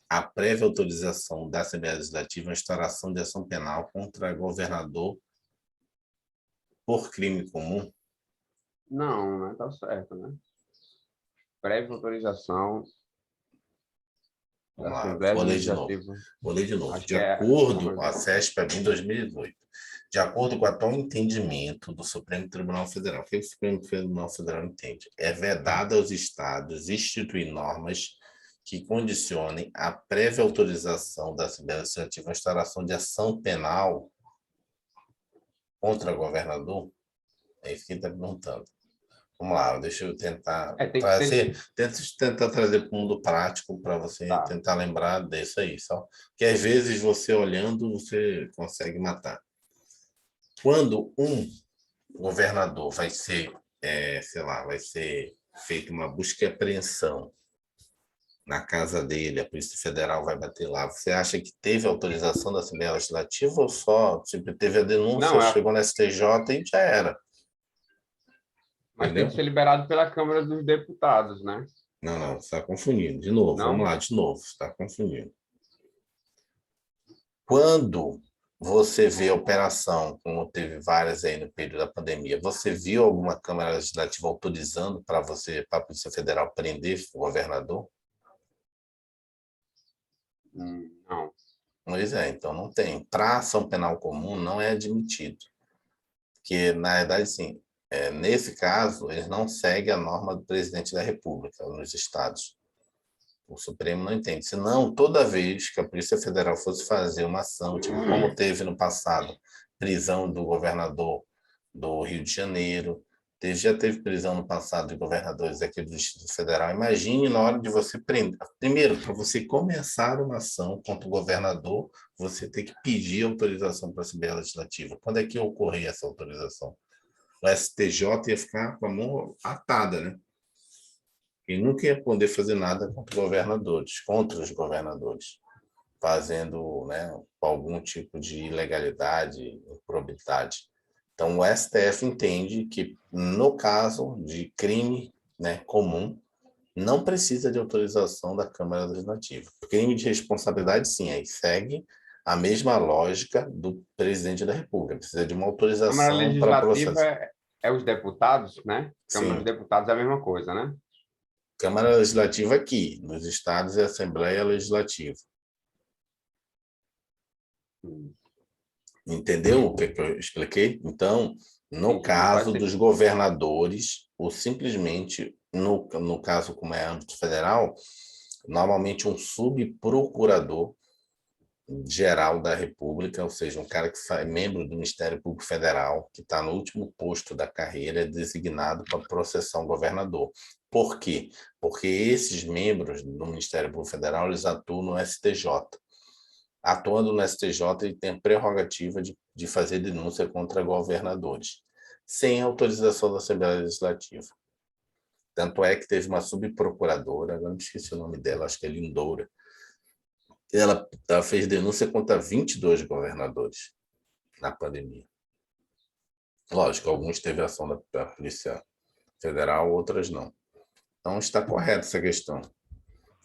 a prévia autorização da Assembleia Legislativa a instauração de ação penal contra governador por crime comum. Não, né? Tá certo, né? Prévia autorização da Vamos lá, Assembleia vou ler de novo. Legislativa. Vou ler de novo. Acho De que é a acordo Câmara com a CESP-ABIN 2018, de acordo com o atual entendimento do Supremo Tribunal Federal, o que o Supremo Tribunal Federal entende? É vedado aos estados instituir normas que condicionem a prévia autorização da Assembleia Legislativa à instauração de ação penal contra governador? É isso que ele está perguntando. Vamos lá, deixa eu tentar tem que ser. trazer, tentar trazer para o mundo prático para você Tá. tentar lembrar disso aí, só que às vezes você olhando você consegue matar. Quando um governador vai ser, sei lá, vai ser feita uma busca e apreensão na casa dele, a Polícia Federal vai bater lá. Você acha que teve autorização da Assembleia Legislativa ou só tipo, teve a denúncia, Não, chegou na STJ e já era, mas tem que entendeu? ser liberado pela Câmara dos Deputados, né? Não, não, você está confundindo. De novo, vamos Não? lá, de novo, você está confundindo. Quando você vê a operação, como teve várias aí no período da pandemia, você viu alguma Câmara Legislativa autorizando para a Polícia Federal prender o governador? Não. Pois é, então não tem. Para ação penal comum não é admitido. Porque, na verdade, sim, nesse caso, eles não seguem a norma do presidente da República nos estados. O Supremo não entende. Senão, toda vez que a Polícia Federal fosse fazer uma ação, tipo como teve no passado, prisão do governador do Rio de Janeiro, já teve prisão no passado de governadores aqui do Distrito Federal. Imagine na hora de você prender. Primeiro, para você começar uma ação contra o governador, você tem que pedir autorização para a Assembleia Legislativa. Quando é que ia ocorrer essa autorização? O STJ ia ficar com a mão atada, né? E nunca ia poder fazer nada contra os governadores, fazendo, né, algum tipo de ilegalidade, improbidade. Então, o STF entende que, no caso de crime, né, comum, não precisa de autorização da Câmara Legislativa. Crime de responsabilidade, sim, aí segue a mesma lógica do presidente da República. Precisa de uma Câmara autorização para Legislativa processo. é os deputados, né? Câmara dos Sim. Deputados é a mesma coisa, né? Câmara Legislativa aqui, nos estados é Assembleia Legislativa. Entendeu o que eu expliquei? Então, no caso dos governadores, ou simplesmente, no caso como é âmbito federal, normalmente um subprocurador geral da República, ou seja, um cara que é membro do Ministério Público Federal, que está no último posto da carreira, é designado para processar um governador. Por quê? Porque esses membros do Ministério Público Federal, eles atuam no STJ. Atuando no STJ, ele tem a prerrogativa de fazer denúncia contra governadores, sem autorização da Assembleia Legislativa. Tanto é que teve uma subprocuradora, agora não esqueci o nome dela, acho que é Lindoura. Ela fez denúncia contra 22 governadores na pandemia. Lógico, alguns teve ação da Polícia Federal, outras não. Então, está correta essa questão.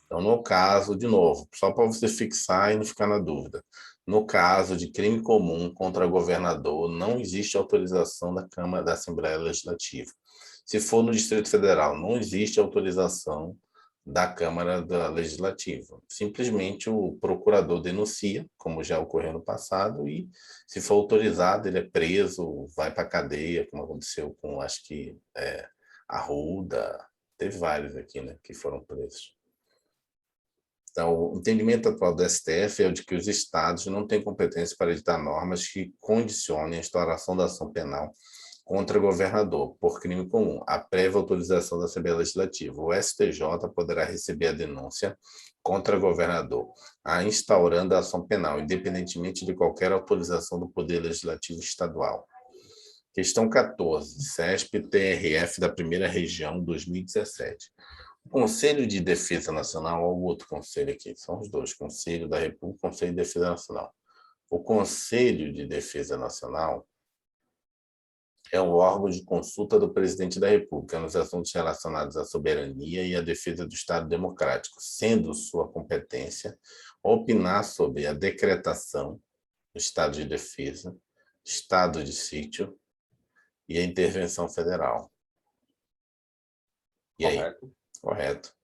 Então, no caso, de novo, só para você fixar e não ficar na dúvida, no caso de crime comum contra governador, não existe autorização da Câmara da Assembleia Legislativa. Se for no Distrito Federal, não existe autorização da Câmara Legislativa. Simplesmente o procurador denuncia, como já ocorreu no passado, e se for autorizado, ele é preso, vai para a cadeia, como aconteceu com, acho que, Arruda, teve vários aqui, né, que foram presos. Então, o entendimento atual do STF é o de que os estados não têm competência para editar normas que condicionem a instauração da ação penal contra governador por crime comum, a prévia autorização da Assembleia Legislativa. O STJ poderá receber a denúncia contra governador, instaurando a ação penal, independentemente de qualquer autorização do Poder Legislativo Estadual. Questão 14, CESP-TRF da Primeira Região, 2017. O Conselho de Defesa Nacional, ou o outro conselho aqui, são os dois, Conselho da República e Conselho de Defesa Nacional. O Conselho de Defesa Nacional é o órgão de consulta do presidente da República nos assuntos relacionados à soberania e à defesa do Estado Democrático, sendo sua competência opinar sobre a decretação do estado de defesa, estado de sítio e a intervenção federal. E Correto. Aí? Correto.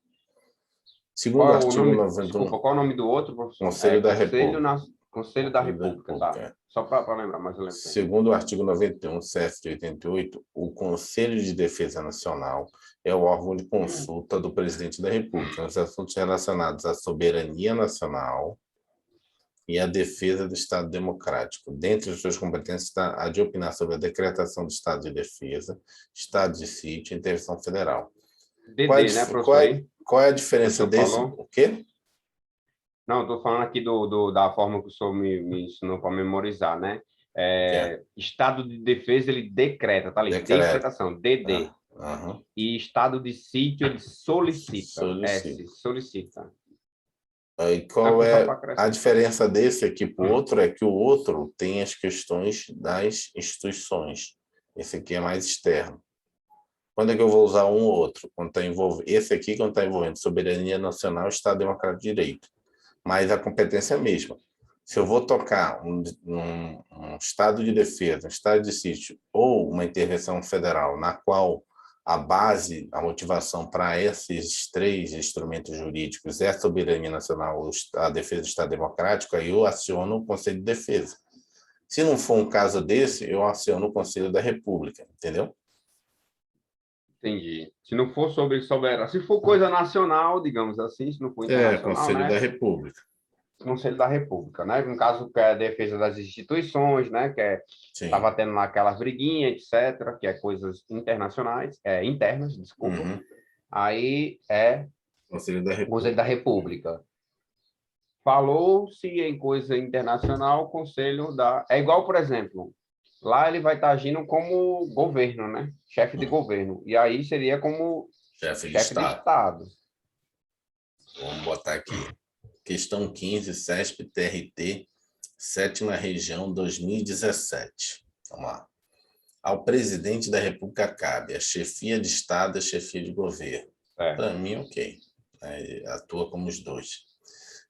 Segundo o artigo 91... Desculpa, qual é o nome do outro, professor? Conselho da República. Conselho da República, tá. Só para lembrar, mas eu lembro. Segundo o artigo 91, CF de 88, o Conselho de Defesa Nacional é o órgão de consulta do presidente da República nos assuntos relacionados à soberania nacional e à defesa do Estado Democrático. Dentre as suas competências está a de opinar sobre a decretação do Estado de Defesa, Estado de Sítio e Intervenção Federal. DD, né, professor? Qual é a diferença desse? Falou? O quê? Não, estou falando aqui da forma que o senhor me ensinou para memorizar, né? Estado de defesa, ele decreta, tá ali? Decretação, DD. E estado de sítio, ele solicita. Solicita. E qual é a diferença desse aqui para o outro? É que o outro tem as questões das instituições. Esse aqui é mais externo. Quando é que eu vou usar um ou outro? Quando tá esse aqui, quando está envolvendo soberania nacional, Estado Democrático de Direito. Mas a competência é a mesma. Se eu vou tocar um estado de defesa, um estado de sítio ou uma intervenção federal na qual a base, a motivação para esses três instrumentos jurídicos é a soberania nacional, a defesa do Estado Democrático, aí eu aciono o Conselho de Defesa. Se não for um caso desse, eu aciono o Conselho da República, entendeu? Entendi. Se não for sobre soberania, se for coisa nacional, digamos assim, se não for internacional, Conselho da né? República. Conselho da República, né? No caso, que é a defesa das instituições, né? Que estava tendo lá aquelas briguinhas, etc., que é coisas internacionais, internas, desculpa. Uhum. Aí é Conselho da República. Conselho da República. Falou-se em coisa internacional, Conselho da... É igual, por exemplo, lá ele vai estar agindo como governo, né? Chefe de governo. E aí seria como chefe de chefe de Estado. Estado. Vamos botar aqui. Questão 15, CESP-TRT, 7ª Região, 2017. Vamos lá. Ao presidente da República cabe a chefia de Estado e a chefia de governo. Para mim, ok. Atua como os dois.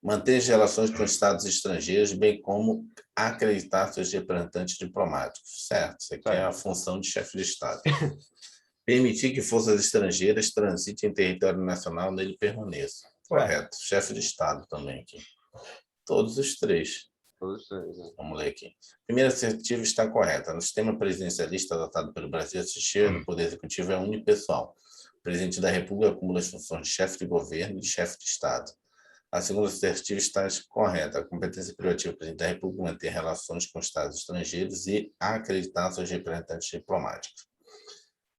Manter as relações com estados estrangeiros, bem como acreditar seus representantes diplomáticos. Certo, isso aqui é a função de chefe de Estado. Permitir que forças estrangeiras transitem em território nacional nele permaneçam. Correto. Chefe de Estado também aqui. Todos os três. Todos os três, né? Vamos ler aqui. Primeira assertiva está correta. No sistema presidencialista adotado pelo Brasil, a chefia do Poder Executivo é unipessoal. O presidente da República acumula as funções de chefe de governo e de chefe de Estado. A segunda assertiva está correta. A competência privativa do presidente da República é manter relações com estados estrangeiros e acreditar seus representantes diplomáticos.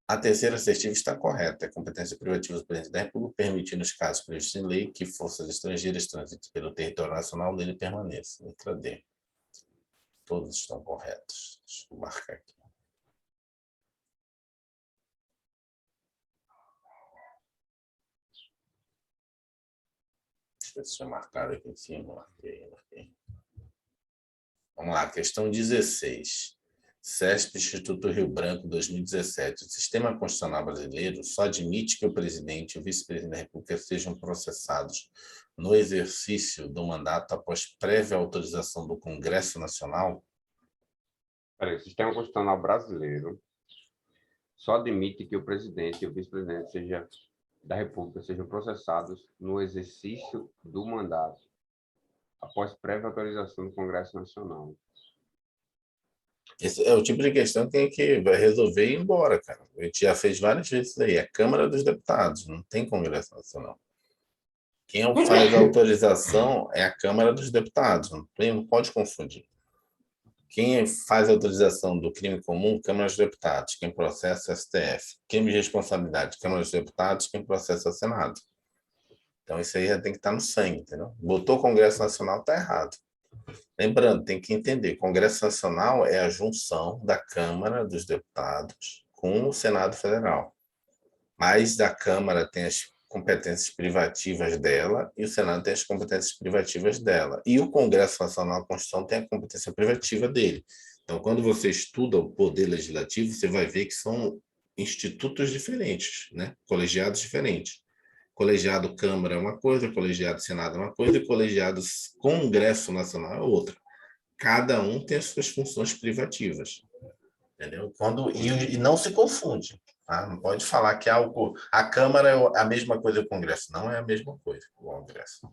A terceira assertiva está correta. A competência privativa do presidente da República permite, nos casos previstos em lei, que forças estrangeiras transitem pelo território nacional dele permaneçam. Letra D. Todos estão corretos. Deixa eu marcar aqui. Deixa eu ver se já marcaram aqui em cima. Marquei. Vamos lá, questão 16. CESP, Instituto Rio Branco, 2017. O sistema constitucional brasileiro só admite que o presidente e o vice-presidente da República sejam processados no exercício do mandato após prévia autorização do Congresso Nacional. O sistema constitucional brasileiro só admite que o presidente e o vice-presidente da República sejam processados no exercício do mandato após prévia autorização do Congresso Nacional. Esse é o tipo de questão que tem que resolver e ir embora, cara. A gente já fez várias vezes isso aí. É a Câmara dos Deputados, não tem Congresso Nacional. Quem faz a autorização é a Câmara dos Deputados, não pode confundir. Quem faz a autorização do crime comum, Câmara dos Deputados. Quem processa, STF. Crime de responsabilidade, Câmara dos Deputados. Quem processa, é o Senado. Então, isso aí já tem que estar no sangue, entendeu? Botou o Congresso Nacional, está errado. Lembrando, tem que entender, Congresso Nacional é a junção da Câmara dos Deputados com o Senado Federal. Mas a Câmara tem as competências privativas dela e o Senado tem as competências privativas dela. E o Congresso Nacional, a Constituição, tem a competência privativa dele. Então, quando você estuda o poder legislativo, você vai ver que são institutos diferentes, né? Colegiados diferentes. Colegiado Câmara é uma coisa, colegiado Senado é uma coisa e colegiado Congresso Nacional é outra. Cada um tem as suas funções privativas. Entendeu? E não se confunde. Tá? Não pode falar que a Câmara é a mesma coisa que o Congresso. Não é a mesma coisa que o Congresso.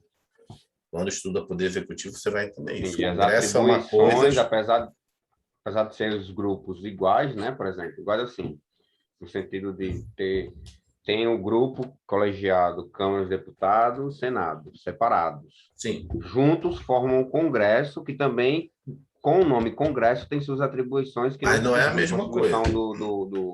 Quando estuda Poder Executivo, você vai entender isso. E O as Congresso é uma coisa... apesar de serem os grupos iguais, né? Por exemplo, iguais assim, no sentido de tem o grupo colegiado, Câmara dos Deputados, Senado, separados. Sim. Juntos formam o Congresso, que também, com o nome Congresso, tem suas atribuições que mas não é a mesma coisa.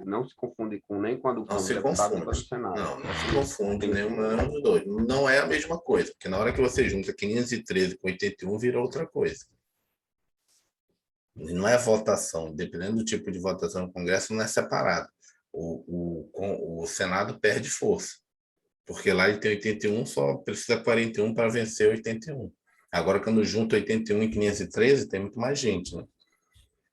Não se confunde nem com a do Câmara dos Deputados nem com a do Senado. Não se confunde nenhum dos dois. Não é a mesma coisa, porque na hora que você junta 513 com 81, vira outra coisa. Não é votação, dependendo do tipo de votação no Congresso, não é separado. O Senado perde força, porque lá ele tem 81, só precisa 41 para vencer 81. Agora, quando junta 81 e 513, tem muito mais gente, né?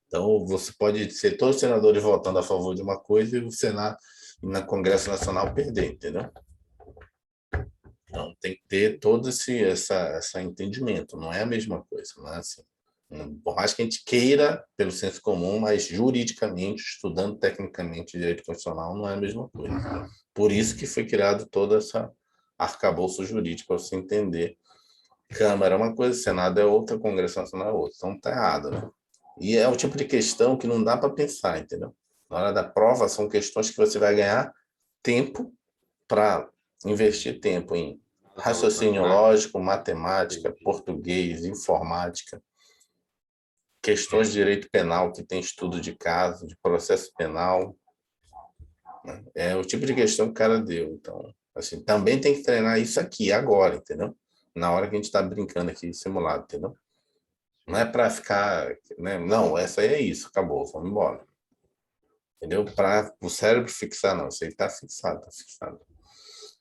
Então, você pode ser todos os senadores votando a favor de uma coisa e o Senado, no Congresso Nacional, perder, entendeu? Então, tem que ter todo esse entendimento, não é a mesma coisa, não é assim. Por mais que a gente queira, pelo senso comum, mas juridicamente, estudando tecnicamente direito constitucional, não é a mesma coisa. Por isso que foi criado todo essa arcabouço jurídico, para você entender. Câmara é uma coisa, Senado é outra, Congresso Nacional é outra. Então, tá errado, né? E é o tipo de questão que não dá para pensar, entendeu? Na hora da prova, são questões que você vai ganhar tempo para investir tempo em raciocínio lógico, matemática, português, informática, questões de direito penal, que tem estudo de caso, de processo penal. Né? É o tipo de questão que o cara deu. Então, assim, também tem que treinar isso aqui, agora, entendeu? Na hora que a gente está brincando aqui, simulado, entendeu? Não é para ficar, né? Não, essa aí é isso, acabou, vamos embora. Entendeu? Para o cérebro fixar, não, isso aí está fixado, está fixado.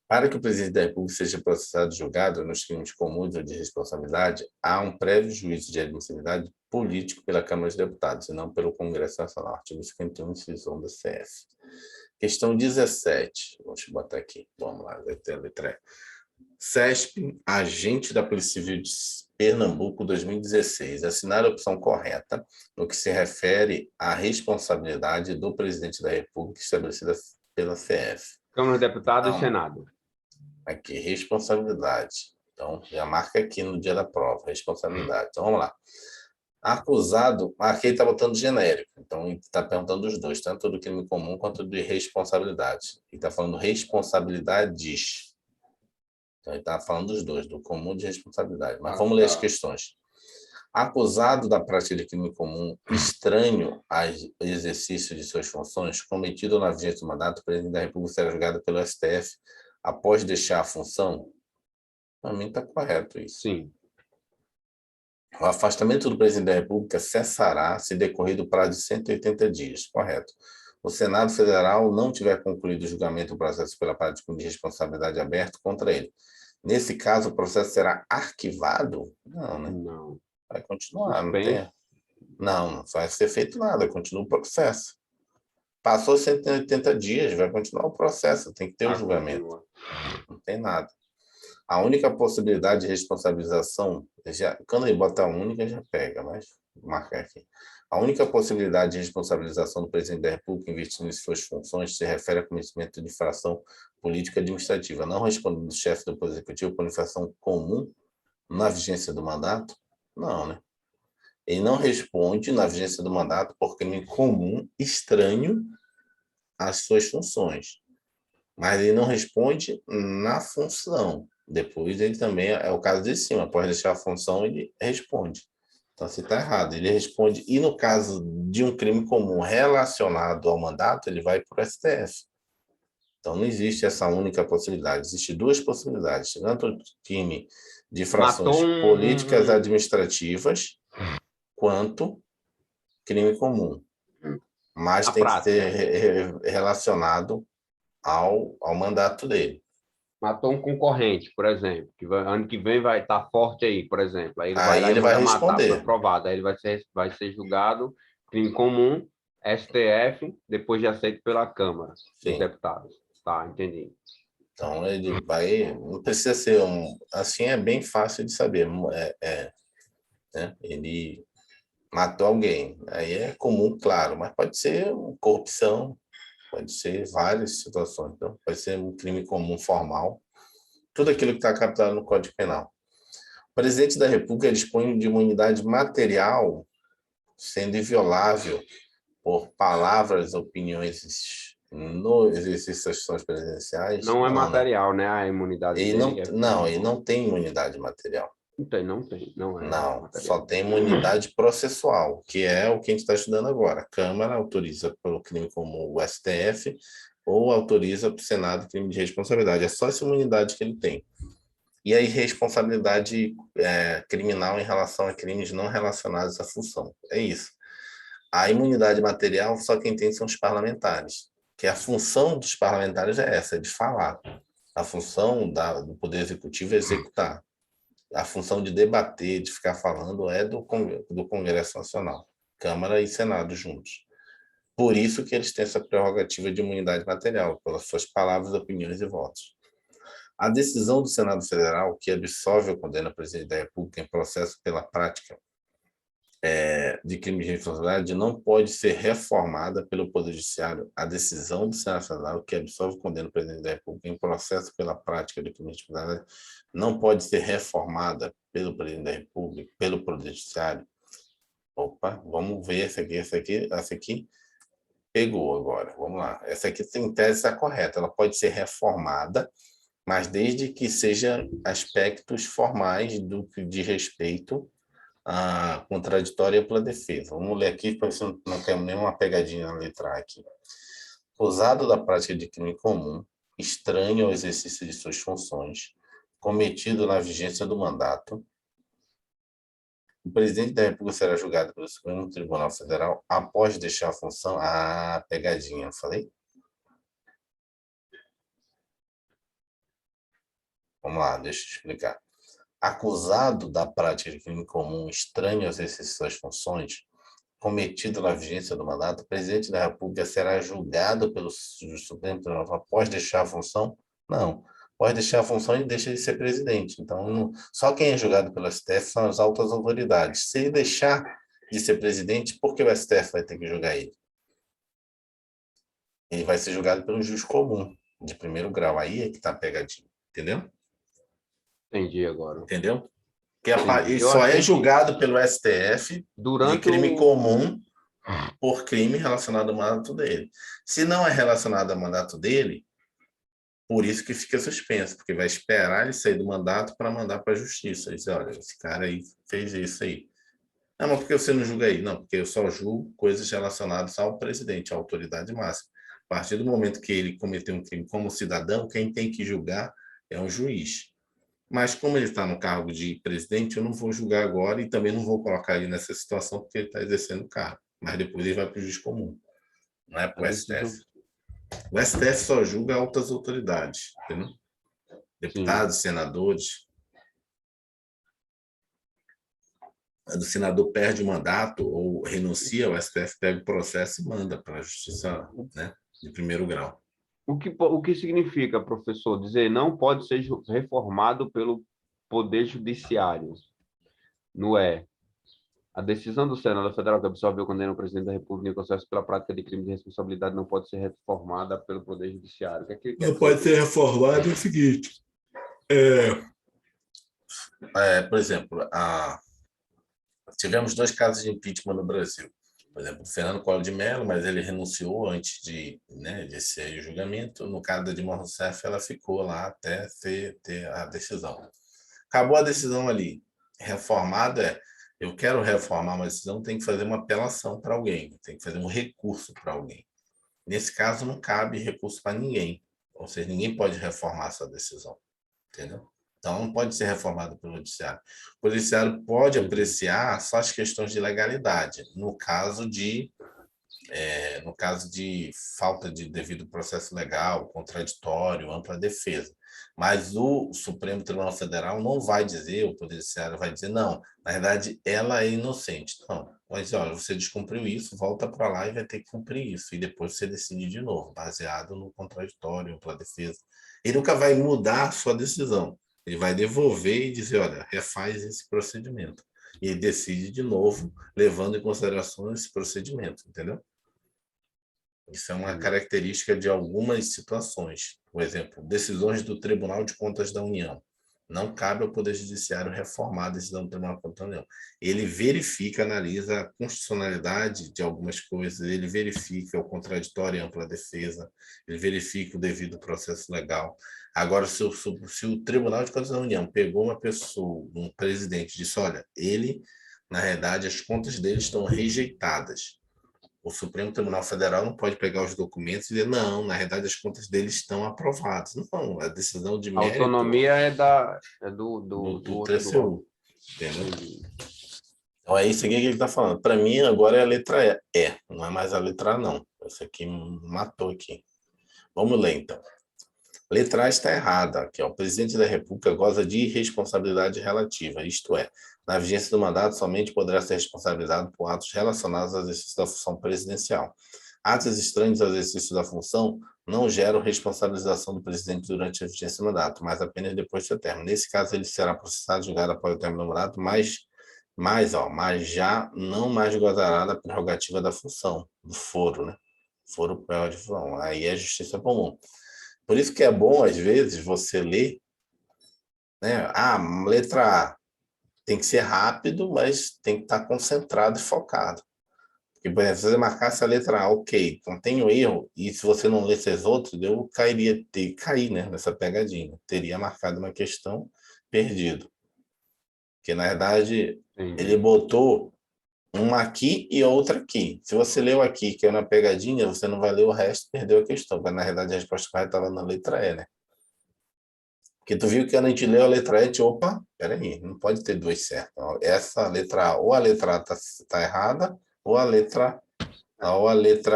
Para que o presidente da República seja processado e julgado nos crimes comuns ou de responsabilidade, há um prévio juízo de admissibilidade político pela Câmara dos Deputados, e não pelo Congresso Nacional, artigo 51, inciso 1 da CF. Questão 17, vamos botar aqui, vamos lá, letra E. CESP, agente da Polícia Civil de Pernambuco 2016, assinar a opção correta no que se refere à responsabilidade do presidente da República estabelecida pela CF. Câmara dos Deputados Não. e Senado. Aqui, responsabilidade. Então, já marca aqui no dia da prova, responsabilidade. Então, vamos lá. Acusado, aqui ele está botando genérico, então ele está perguntando dos dois, tanto do crime comum quanto de responsabilidade. Ele está falando responsabilidades. Então, ele está falando dos dois, do comum e de responsabilidade. Mas vamos ler as questões. Acusado da prática de crime comum estranho ao exercício de suas funções, cometido na vigência do mandato, o presidente da República será julgado pelo STF após deixar a função? Para mim está correto isso. Sim. O afastamento do presidente da República cessará se decorrer do prazo de 180 dias. Correto. O Senado Federal não tiver concluído o julgamento do processo pela prática de responsabilidade aberto contra ele. Nesse caso, o processo será arquivado? Não, né? Não. Vai continuar, não tem. Não vai ser feito nada, continua o processo. Passou 180 dias, vai continuar o processo, tem que ter o julgamento. Não tem nada. A única possibilidade de responsabilização, quando ele bota a única, já pega, mas vou marcar aqui. A única possibilidade de responsabilização do presidente da República investindo em suas funções se refere a cometimento de infração política administrativa, não respondendo do chefe do Poder Executivo por infração comum na vigência do mandato? Não, né? Ele não responde na vigência do mandato por crime comum estranho às suas funções. Mas ele não responde na função. Depois ele também, é o caso de cima, após deixar a função, ele responde. Então, se está errado, ele responde. E no caso de um crime comum relacionado ao mandato, ele vai para o STF. Então, não existe essa única possibilidade. Existem duas possibilidades. Tanto o crime de infrações políticas administrativas, quanto crime comum. Mas tem que ser relacionado ao mandato dele. Matou um concorrente, por exemplo, que ano que vem vai estar forte aí, por exemplo. Aí ele vai responder. Foi provado. Aí ele vai ser julgado, crime comum, STF, depois de aceito pela Câmara dos Deputados. Tá, entendi. Então, ele vai... Não precisa ser assim, é bem fácil de saber. Né? Ele matou alguém. Aí é comum, claro, mas pode ser corrupção, pode ser várias situações. Então, pode ser um crime comum formal, tudo aquilo que está captado no Código Penal. O presidente da República dispõe de imunidade material, sendo inviolável por palavras, opiniões no exercício das funções presidenciais. Não é material, né? A imunidade ele dele. Não, ele não tem imunidade material. Não tem. Não material. Só tem imunidade processual, que é o que a gente está estudando agora. A Câmara autoriza pelo crime como o STF ou autoriza para o Senado crime de responsabilidade. É só essa imunidade que ele tem. E aí, responsabilidade criminal em relação a crimes não relacionados à função. É isso. A imunidade material, só quem tem são os parlamentares, que a função dos parlamentares é essa, de falar. A função do Poder Executivo é executar. A função de debater, de ficar falando, é do Congresso Nacional, Câmara e Senado juntos. Por isso que eles têm essa prerrogativa de imunidade material, pelas suas palavras, opiniões e votos. A decisão do Senado Federal, que absolve ou condena o presidente da República em processo pela prática de crime de responsabilidade não pode ser reformada pelo Poder Judiciário a decisão do Senado Federal que absolve e condena o presidente da República em processo pela prática de crime de responsabilidade não pode ser reformada pelo presidente da República, pelo Poder Judiciário. Opa, vamos ver essa aqui pegou agora, vamos lá. Essa aqui, em tese, está correta. Ela pode ser reformada, mas desde que seja aspectos formais do que diz respeito à contraditória pela defesa. Vamos ler aqui, para ver se não temos nenhuma pegadinha na letra A aqui. Acusado da prática de crime comum, estranho ao exercício de suas funções, cometido na vigência do mandato, o presidente da República será julgado pelo Supremo Tribunal Federal após deixar a função. Ah, pegadinha, falei? Vamos lá, deixa eu explicar. Acusado da prática de crime comum estranho ao exercício de suas funções, cometido na vigência do mandato, o presidente da República será julgado pelo Supremo Tribunal após deixar a função? Não. Pode deixar a função e deixa de ser presidente. Então, só quem é julgado pelo STF são as altas autoridades. Se ele deixar de ser presidente, por que o STF vai ter que julgar ele? Ele vai ser julgado pelo juiz comum, de primeiro grau. Aí é que está pegadinho. Entendeu? Entendi agora. Entendeu? Ele só é julgado pelo STF de crime comum por crime relacionado ao mandato dele. Se não é relacionado ao mandato dele, por isso que fica suspenso, porque vai esperar ele sair do mandato para mandar para a justiça. Dizer, olha, esse cara aí fez isso aí. Não, mas por que você não julga aí? Não, porque eu só julgo coisas relacionadas ao presidente, à autoridade máxima. A partir do momento que ele cometeu um crime como cidadão, quem tem que julgar é um juiz. Mas como ele está no cargo de presidente, eu não vou julgar agora e também não vou colocar ele nessa situação porque ele está exercendo o cargo. Mas depois ele vai para o juiz comum, não é para o STF. O STF só julga altas autoridades, entendeu? Deputados, senadores. O senador perde o mandato ou renuncia, o STF pega o processo e manda para a justiça, né, de primeiro grau. O que significa, professor, dizer não pode ser reformado pelo Poder Judiciário? Não é? A decisão do Senado Federal que absolveu condena o presidente da República em processo pela prática de crime de responsabilidade não pode ser reformada pelo Poder Judiciário. O que não pode ser reformado é o seguinte. Por exemplo, tivemos 2 casos de impeachment no Brasil. Por exemplo, o Fernando Collor de Mello, mas ele renunciou antes de ser o julgamento. No caso da Dilma Rousseff, ela ficou lá até ter a decisão. Acabou a decisão ali. Reformada eu quero reformar uma decisão, tem que fazer uma apelação para alguém, tem que fazer um recurso para alguém. Nesse caso, não cabe recurso para ninguém. Ou seja, ninguém pode reformar essa decisão. Entendeu? Então, não pode ser reformado pelo Judiciário. O Judiciário pode apreciar só as questões de legalidade, no caso de falta de devido processo legal, contraditório, ampla defesa. Mas o Supremo Tribunal Federal não vai dizer, o Poder Judiciário vai dizer, não, na verdade, ela é inocente. Não, mas olha, você descumpriu isso, volta para lá e vai ter que cumprir isso. E depois você decide de novo, baseado no contraditório, ampla defesa. Ele nunca vai mudar a sua decisão. Ele vai devolver e dizer, olha, refaz esse procedimento. E ele decide de novo, levando em consideração esse procedimento, entendeu? Isso é uma característica de algumas situações. Por exemplo, decisões do Tribunal de Contas da União. Não cabe ao Poder Judiciário reformar a decisão do Tribunal de Contas da União. Ele verifica, analisa a constitucionalidade de algumas coisas, ele verifica o contraditório e ampla defesa, ele verifica o devido processo legal. Agora, se o Tribunal de Contas da União pegou uma pessoa, um presidente, e disse, olha, ele, na realidade, as contas dele estão rejeitadas. O Supremo Tribunal Federal não pode pegar os documentos e dizer, não, na realidade as contas deles estão aprovadas. Não, a decisão de mérito... A autonomia é do TCU. Entendeu? Então é isso aqui que ele está falando. Para mim, agora é a letra E, não é mais a letra A, não. Isso aqui matou aqui. Vamos ler, então. Letra A está errada. Aqui, ó. O presidente da República goza de irresponsabilidade relativa, isto é, na vigência do mandato, somente poderá ser responsabilizado por atos relacionados ao exercício da função presidencial. Atos estranhos ao exercício da função não geram responsabilização do presidente durante a vigência do mandato, mas apenas depois do seu término. Nesse caso, ele será processado e julgado após o término do mandato, mas Mas já não mais gozará da prerrogativa da função, do foro, né? Foro pré de função. Aí é justiça comum. Por isso que é bom, às vezes, você ler, né? Letra A tem que ser rápido, mas tem que estar concentrado e focado. Porque, por exemplo, se você marcasse a letra A, ok, então tem o erro, e se você não lesse as outras, eu cair, né, nessa pegadinha. Teria marcado uma questão perdido. Porque, na verdade, ele Entendi. botou uma aqui e outra aqui. Se você leu aqui, que é uma pegadinha, você não vai ler o resto, perdeu a questão. Mas, na verdade, a resposta correta estava na letra E, né? Porque tu viu que quando a gente leu a letra E, opa, peraí, não pode ter duas certas. Essa letra A, ou a letra A tá errada, ou a letra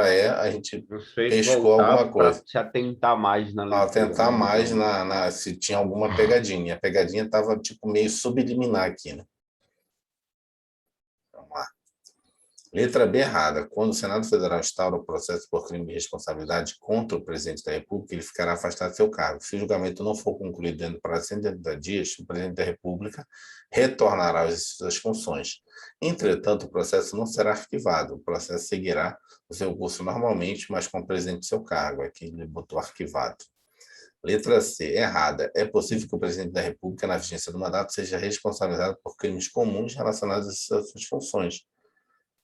E, a gente Nos fez pescou alguma voltar para coisa. se atentar mais na Para leitura, tentar né? mais Digamos. se tinha alguma pegadinha. A pegadinha estava tipo meio subliminar aqui, né? Vamos lá. Letra B errada. Quando o Senado Federal instaura o processo por crime de responsabilidade contra o presidente da República, ele ficará afastado de seu cargo. Se o julgamento não for concluído dentro de prazo de 180 dias, o presidente da República retornará ao exercício das funções. Entretanto, o processo não será arquivado. O processo seguirá o seu curso normalmente, mas com o presidente de seu cargo. Aqui ele botou arquivado. Letra C, errada. É possível que o presidente da República, na vigência do mandato, seja responsabilizado por crimes comuns relacionados às suas funções.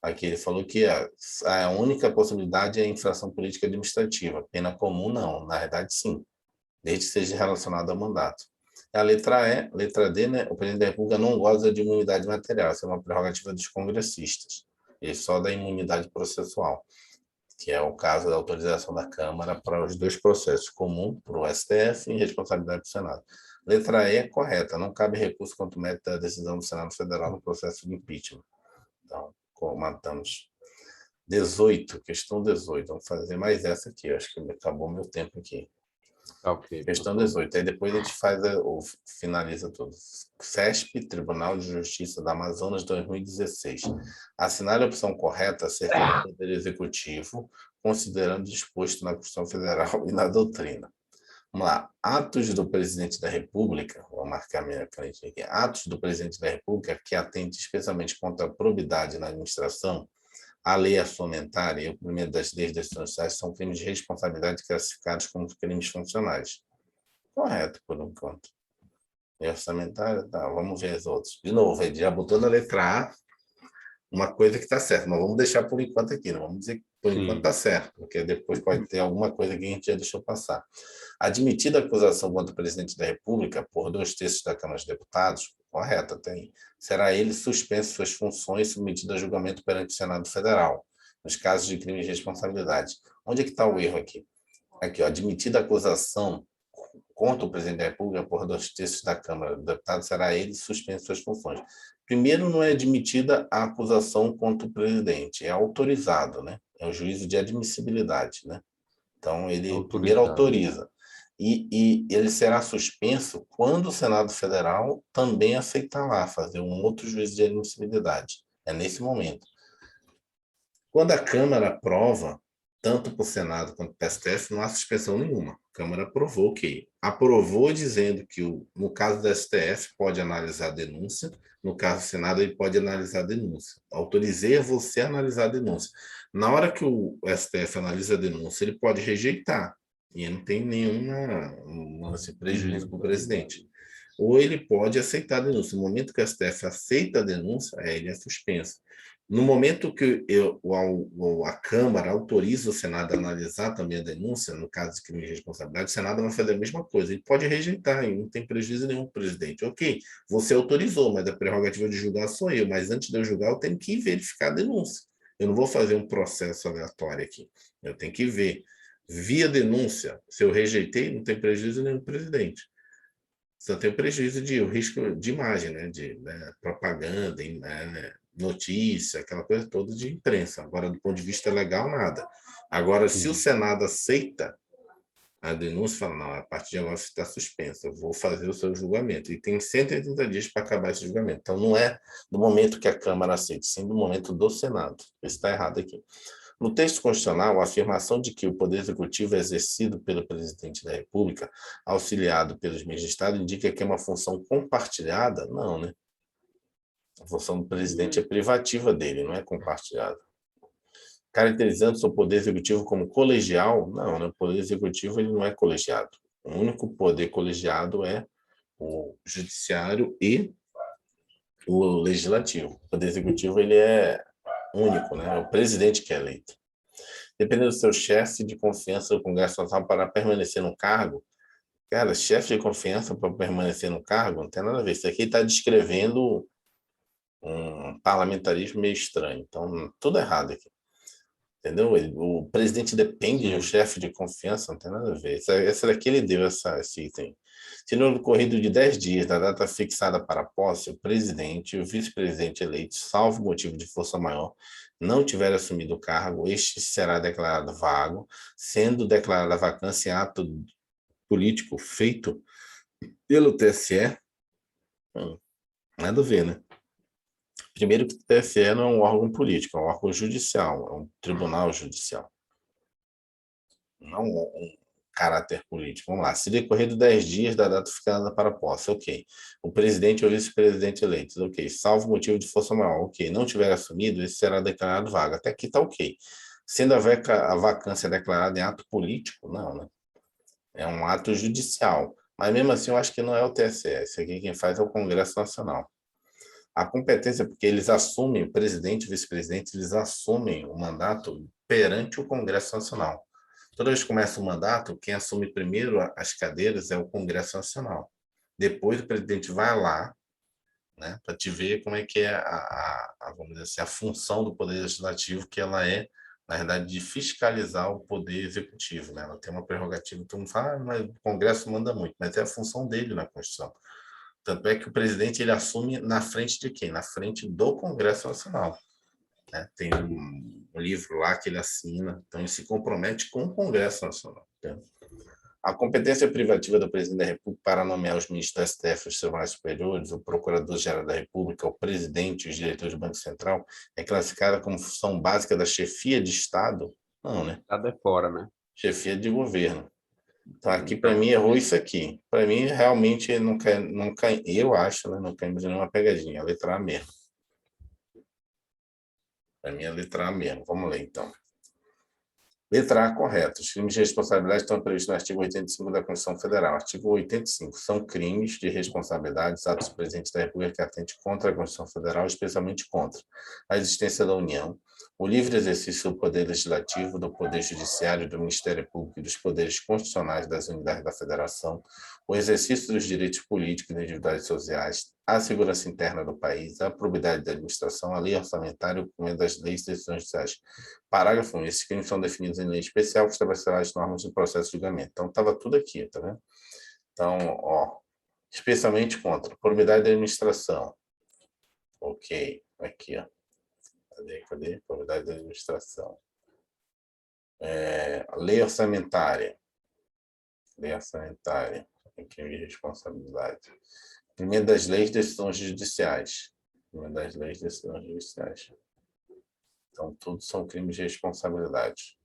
Aqui ele falou que a única possibilidade é a infração política administrativa. Pena comum, não. Na verdade, sim. Desde que seja relacionado ao mandato. A letra E, letra D, né? O presidente da República não goza de imunidade material. Essa é uma prerrogativa dos congressistas. Ele só da imunidade processual, que é o caso da autorização da Câmara para os dois processos, comum para o STF e responsabilidade do Senado. Letra E é correta. Não cabe recurso contra o mérito da decisão do Senado Federal no processo de impeachment. Então, matamos 18, questão 18. Vamos fazer mais essa aqui. Acho que acabou meu tempo aqui. Tá ok, Questão professor. 18. Aí depois a gente finaliza tudo. FESP, Tribunal de Justiça da Amazonas, 2016. Assinale a opção correta acerca do Poder Executivo, considerando o disposto na Constituição Federal e na doutrina. Vamos lá. Atos do Presidente da República, vou marcar minha frente aqui. Atos do Presidente da República que atente especialmente contra a probidade na administração, a lei orçamentária e o primeiro das leis das sociais são crimes de responsabilidade classificados como crimes funcionais. Correto, por enquanto. Lei orçamentária, tá, vamos ver as outras. De novo, ele já botou na letra A uma coisa que está certa, mas vamos deixar por enquanto aqui, não vamos dizer que por enquanto Sim. está certo, porque depois pode ter alguma coisa que a gente já deixou passar. Admitida a acusação contra o presidente da República por 2/3 da Câmara dos Deputados, correta, tem, será ele suspenso suas funções e submetido a julgamento perante o Senado Federal, nos casos de crime de responsabilidade. Onde é que está o erro aqui? Aqui, ó, admitida a acusação contra o presidente da República por 2/3 da Câmara dos Deputados, será ele suspenso suas funções. Primeiro, não é admitida a acusação contra o presidente, é autorizado, né? É o juízo de admissibilidade, né? Então, ele primeiro Autorizado. autoriza. E ele será suspenso quando o Senado Federal também aceitar lá, fazer um outro juízo de admissibilidade. É nesse momento. Quando a Câmara aprova, tanto para o Senado quanto para o STF, não há suspensão nenhuma. A Câmara aprovou que aprovou dizendo que, no caso do STF, pode analisar a denúncia, no caso do Senado, ele pode analisar a denúncia. Autorizei a você analisar a denúncia. Na hora que o STF analisa a denúncia, ele pode rejeitar, e não tem nenhum prejuízo para o presidente. Ou ele pode aceitar a denúncia. No momento que o STF aceita a denúncia, ele é suspenso. No momento que a Câmara autoriza o Senado a analisar também a denúncia, no caso de crime de responsabilidade, o Senado vai fazer a mesma coisa. Ele pode rejeitar, e não tem prejuízo nenhum para o presidente. Ok, você autorizou, mas a prerrogativa de julgar sou eu. Mas antes de eu julgar, eu tenho que verificar a denúncia. Eu não vou fazer um processo aleatório aqui. Eu tenho que ver. Via denúncia, se eu rejeitei, não tem prejuízo nenhum para o presidente. Só tem o prejuízo de o risco de imagem, né? De propaganda, notícia, aquela coisa toda de imprensa. Agora, do ponto de vista legal, nada. Agora, se o Senado aceita a denúncia, fala, não, a partir de agora você está suspenso, eu vou fazer o seu julgamento. E tem 180 dias para acabar esse julgamento. Então, não é do momento que a Câmara aceita, sim do momento do Senado. Isso está errado aqui. No texto constitucional, a afirmação de que o Poder Executivo é exercido pelo Presidente da República, auxiliado pelos meios de Estado, indica que é uma função compartilhada? Não, né? A função do presidente é privativa dele, não é compartilhada. Caracterizando seu poder executivo como colegial, não, né? O poder executivo ele não é colegiado. O único poder colegiado é o judiciário e o legislativo. O poder executivo ele é único, né? É o presidente que é eleito. Dependendo do seu chefe de confiança do Congresso Nacional para permanecer no cargo, cara, chefe de confiança para permanecer no cargo, não tem nada a ver. Isso aqui está descrevendo um parlamentarismo meio estranho. Então, tudo errado aqui. Entendeu? O presidente depende do chefe de confiança, não tem nada a ver. Essa daqui ele deu esse item. Se no decorrido de 10 dias da data fixada para a posse, o presidente e o vice-presidente eleitos, salvo motivo de força maior, não tiver assumido o cargo, este será declarado vago, sendo declarada a vacância em ato político feito pelo TSE. Nada a ver, né? Primeiro que o TSE não é um órgão político, é um órgão judicial, é um tribunal judicial. Não um caráter político. Vamos lá. Se decorrido 10 dias da data fixada para a posse, ok. O presidente ou vice-presidente eleitos, ok. Salvo motivo de força maior, ok. Não tiver assumido, esse será declarado vaga. Até aqui está ok. Sendo a vacância declarada em ato político, não, né? É um ato judicial. Mas mesmo assim, eu acho que não é o TSE. Isso aqui quem faz é o Congresso Nacional. A competência, porque eles assumem, o presidente e o vice-presidente, eles assumem o mandato perante o Congresso Nacional. Toda vez que começa o mandato, quem assume primeiro as cadeiras é o Congresso Nacional. Depois o presidente vai lá, né, para te ver como é que é vamos dizer assim, a função do Poder Legislativo, que ela é, na verdade, de fiscalizar o Poder Executivo. Né? Ela tem uma prerrogativa, todo mundo fala, mas o Congresso manda muito, mas é a função dele na Constituição. Tanto é que o presidente ele assume na frente de quem? Na frente do Congresso Nacional. Né? Tem um livro lá que ele assina, então ele se compromete com o Congresso Nacional. Né? A competência privativa do presidente da República para nomear os ministros do STF, os tribunais superiores, o procurador-geral da República, o presidente e os diretores do Banco Central é classificada como função básica da chefia de Estado? Não, né? Estado é fora, né? Chefia de governo. Então, aqui, para mim, errou isso aqui. Para mim, realmente, eu acho, né, não caímos em nenhuma pegadinha. A letra A mesmo. Para mim, é a letra A mesmo. Vamos ler, então. Letra A, correto. Os crimes de responsabilidade estão previstos no artigo 85 da Constituição Federal. Artigo 85. São crimes de responsabilidade atos do presidente da República que atente contra a Constituição Federal, especialmente contra a existência da União, o livre exercício do Poder Legislativo, do Poder Judiciário, do Ministério Público e dos poderes constitucionais das unidades da Federação, o exercício dos direitos políticos e individuais e sociais, a segurança interna do país, a probidade da administração, a lei orçamentária e o cumprimento das leis e decisões judiciais. Parágrafo 1. Esses crimes são definidos em lei especial que estabelecerá as normas do processo de julgamento. Então, estava tudo aqui, tá vendo? Então, ó, especialmente contra probidade da administração. Ok, aqui, ó. Cadê? Probidade da administração. Lei orçamentária. Lei orçamentária. Crime de responsabilidade. Primeiro das leis, decisões judiciais. Primeiro das leis, decisões judiciais. Então, tudo são crimes de responsabilidade.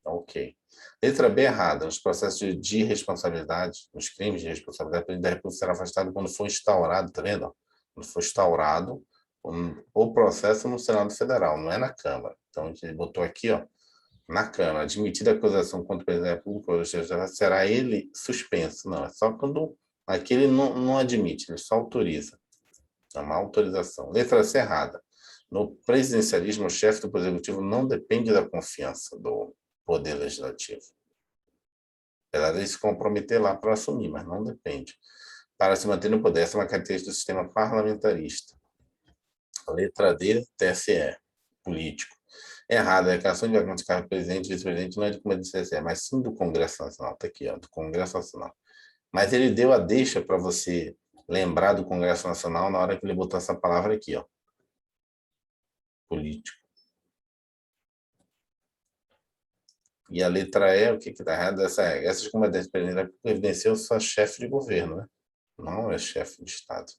Ok. Letra B errada. Nos processos de responsabilidade, nos crimes de responsabilidade, o presidente da República será afastado quando for instaurado, tá vendo? Quando for instaurado o processo no Senado Federal, não é na Câmara. Então, a gente botou aqui, ó, na Câmara, admitida a acusação contra o presidente da República, será ele suspenso. Não, é só quando aqui ele não admite, ele só autoriza. É uma autorização. Letra C errada. No presidencialismo, o chefe do Poder Executivo não depende da confiança do Poder Legislativo. Apesar de se comprometer lá para assumir, mas não depende. Para se manter no poder, essa é uma característica do sistema parlamentarista. Letra D, TSE, político. Errado, a declaração de vacância de cargo de presidente e vice-presidente não é de comando do TSE, mas sim do Congresso Nacional. Está aqui, ó, do Congresso Nacional. Mas ele deu a deixa para você lembrar do Congresso Nacional na hora que ele botou essa palavra aqui, ó. Político. E a letra E, o que está errado? Essas competências presidente evidenciam só chefe de governo, né? Não é chefe de Estado.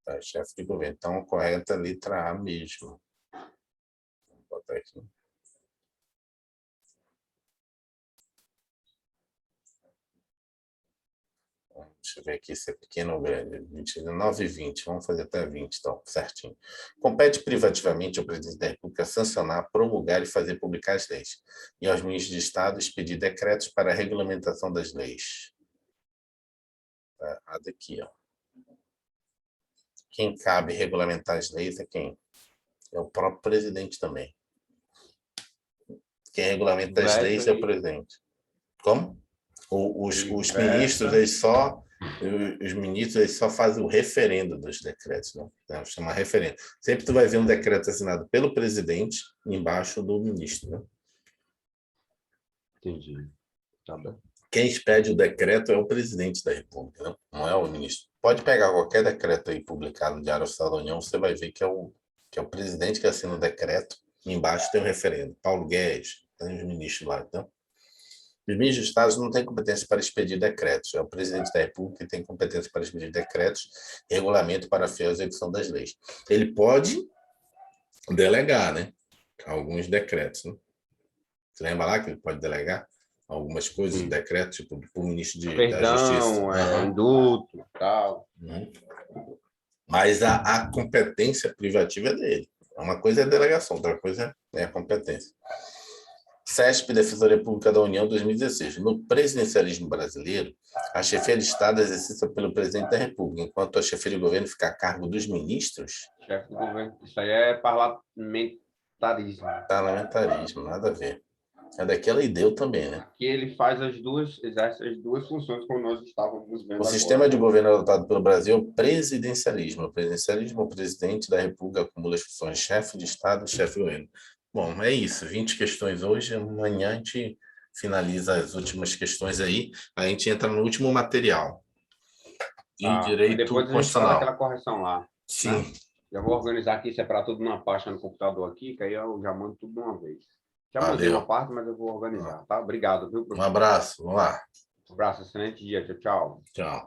É chefe de governo. Então, a correta é a letra A mesmo. Vou botar aqui. Vamos Deixa eu ver aqui se é pequeno ou grande. 29 e 20. Vamos fazer até 20, então, certinho. Compete privativamente ao presidente da República sancionar, promulgar e fazer publicar as leis. E aos ministros de Estado expedir decretos para a regulamentação das leis. Tá errado aqui, ó. Quem cabe regulamentar as leis é quem? É o próprio presidente também. Quem regulamenta as leis é o presidente. Como? Os ministros, eles só fazem o referendo dos decretos, né? Chama referendo. Sempre tu vai ver um decreto assinado pelo presidente embaixo do ministro, né? Entendi. Tá bem. Quem expede o decreto é o presidente da República, né? Não é o ministro. Pode pegar qualquer decreto aí publicado no Diário Oficial da União, você vai ver que é o presidente que assina o decreto, e embaixo tem o referendo. Paulo Guedes, tem os ministros lá, então. Os ministros de Estado não têm competência para expedir decretos. É o presidente da República que tem competência para expedir decretos, regulamento para a fiel execução das leis. Ele pode delegar, né? Alguns decretos, né? Você lembra lá que ele pode delegar algumas coisas, decretos, tipo, para o ministro da Justiça. Indulto, tal. Mas a competência privativa é dele. Uma coisa é a delegação, outra coisa é a competência. CESP, Defensoria Pública da União, 2016. No presidencialismo brasileiro, a chefia de Estado é exercida pelo presidente da República, enquanto a chefia de governo fica a cargo dos ministros. Chefe do governo. Isso aí é parlamentarismo. Parlamentarismo, nada a ver. É daquela e deu também, né? Aqui ele exerce as duas funções como nós estávamos vendo O agora. sistema de governo adotado pelo Brasil é o presidencialismo. O presidencialismo, o presidente da República acumula as funções chefe de Estado e chefe de governo. Bom, é isso. 20 questões hoje. Amanhã a gente finaliza as últimas questões aí. A gente entra no último material. E direito depois a gente faz constitucional. aquela correção lá. Sim. Né? Já vou organizar aqui, separar tudo numa pasta no computador aqui, que aí eu já mando tudo de uma vez. Já mandei uma parte, mas eu vou organizar, tá? Obrigado, viu, professor? Um abraço. Vamos lá. Um abraço, excelente dia. Tchau, tchau. Tchau.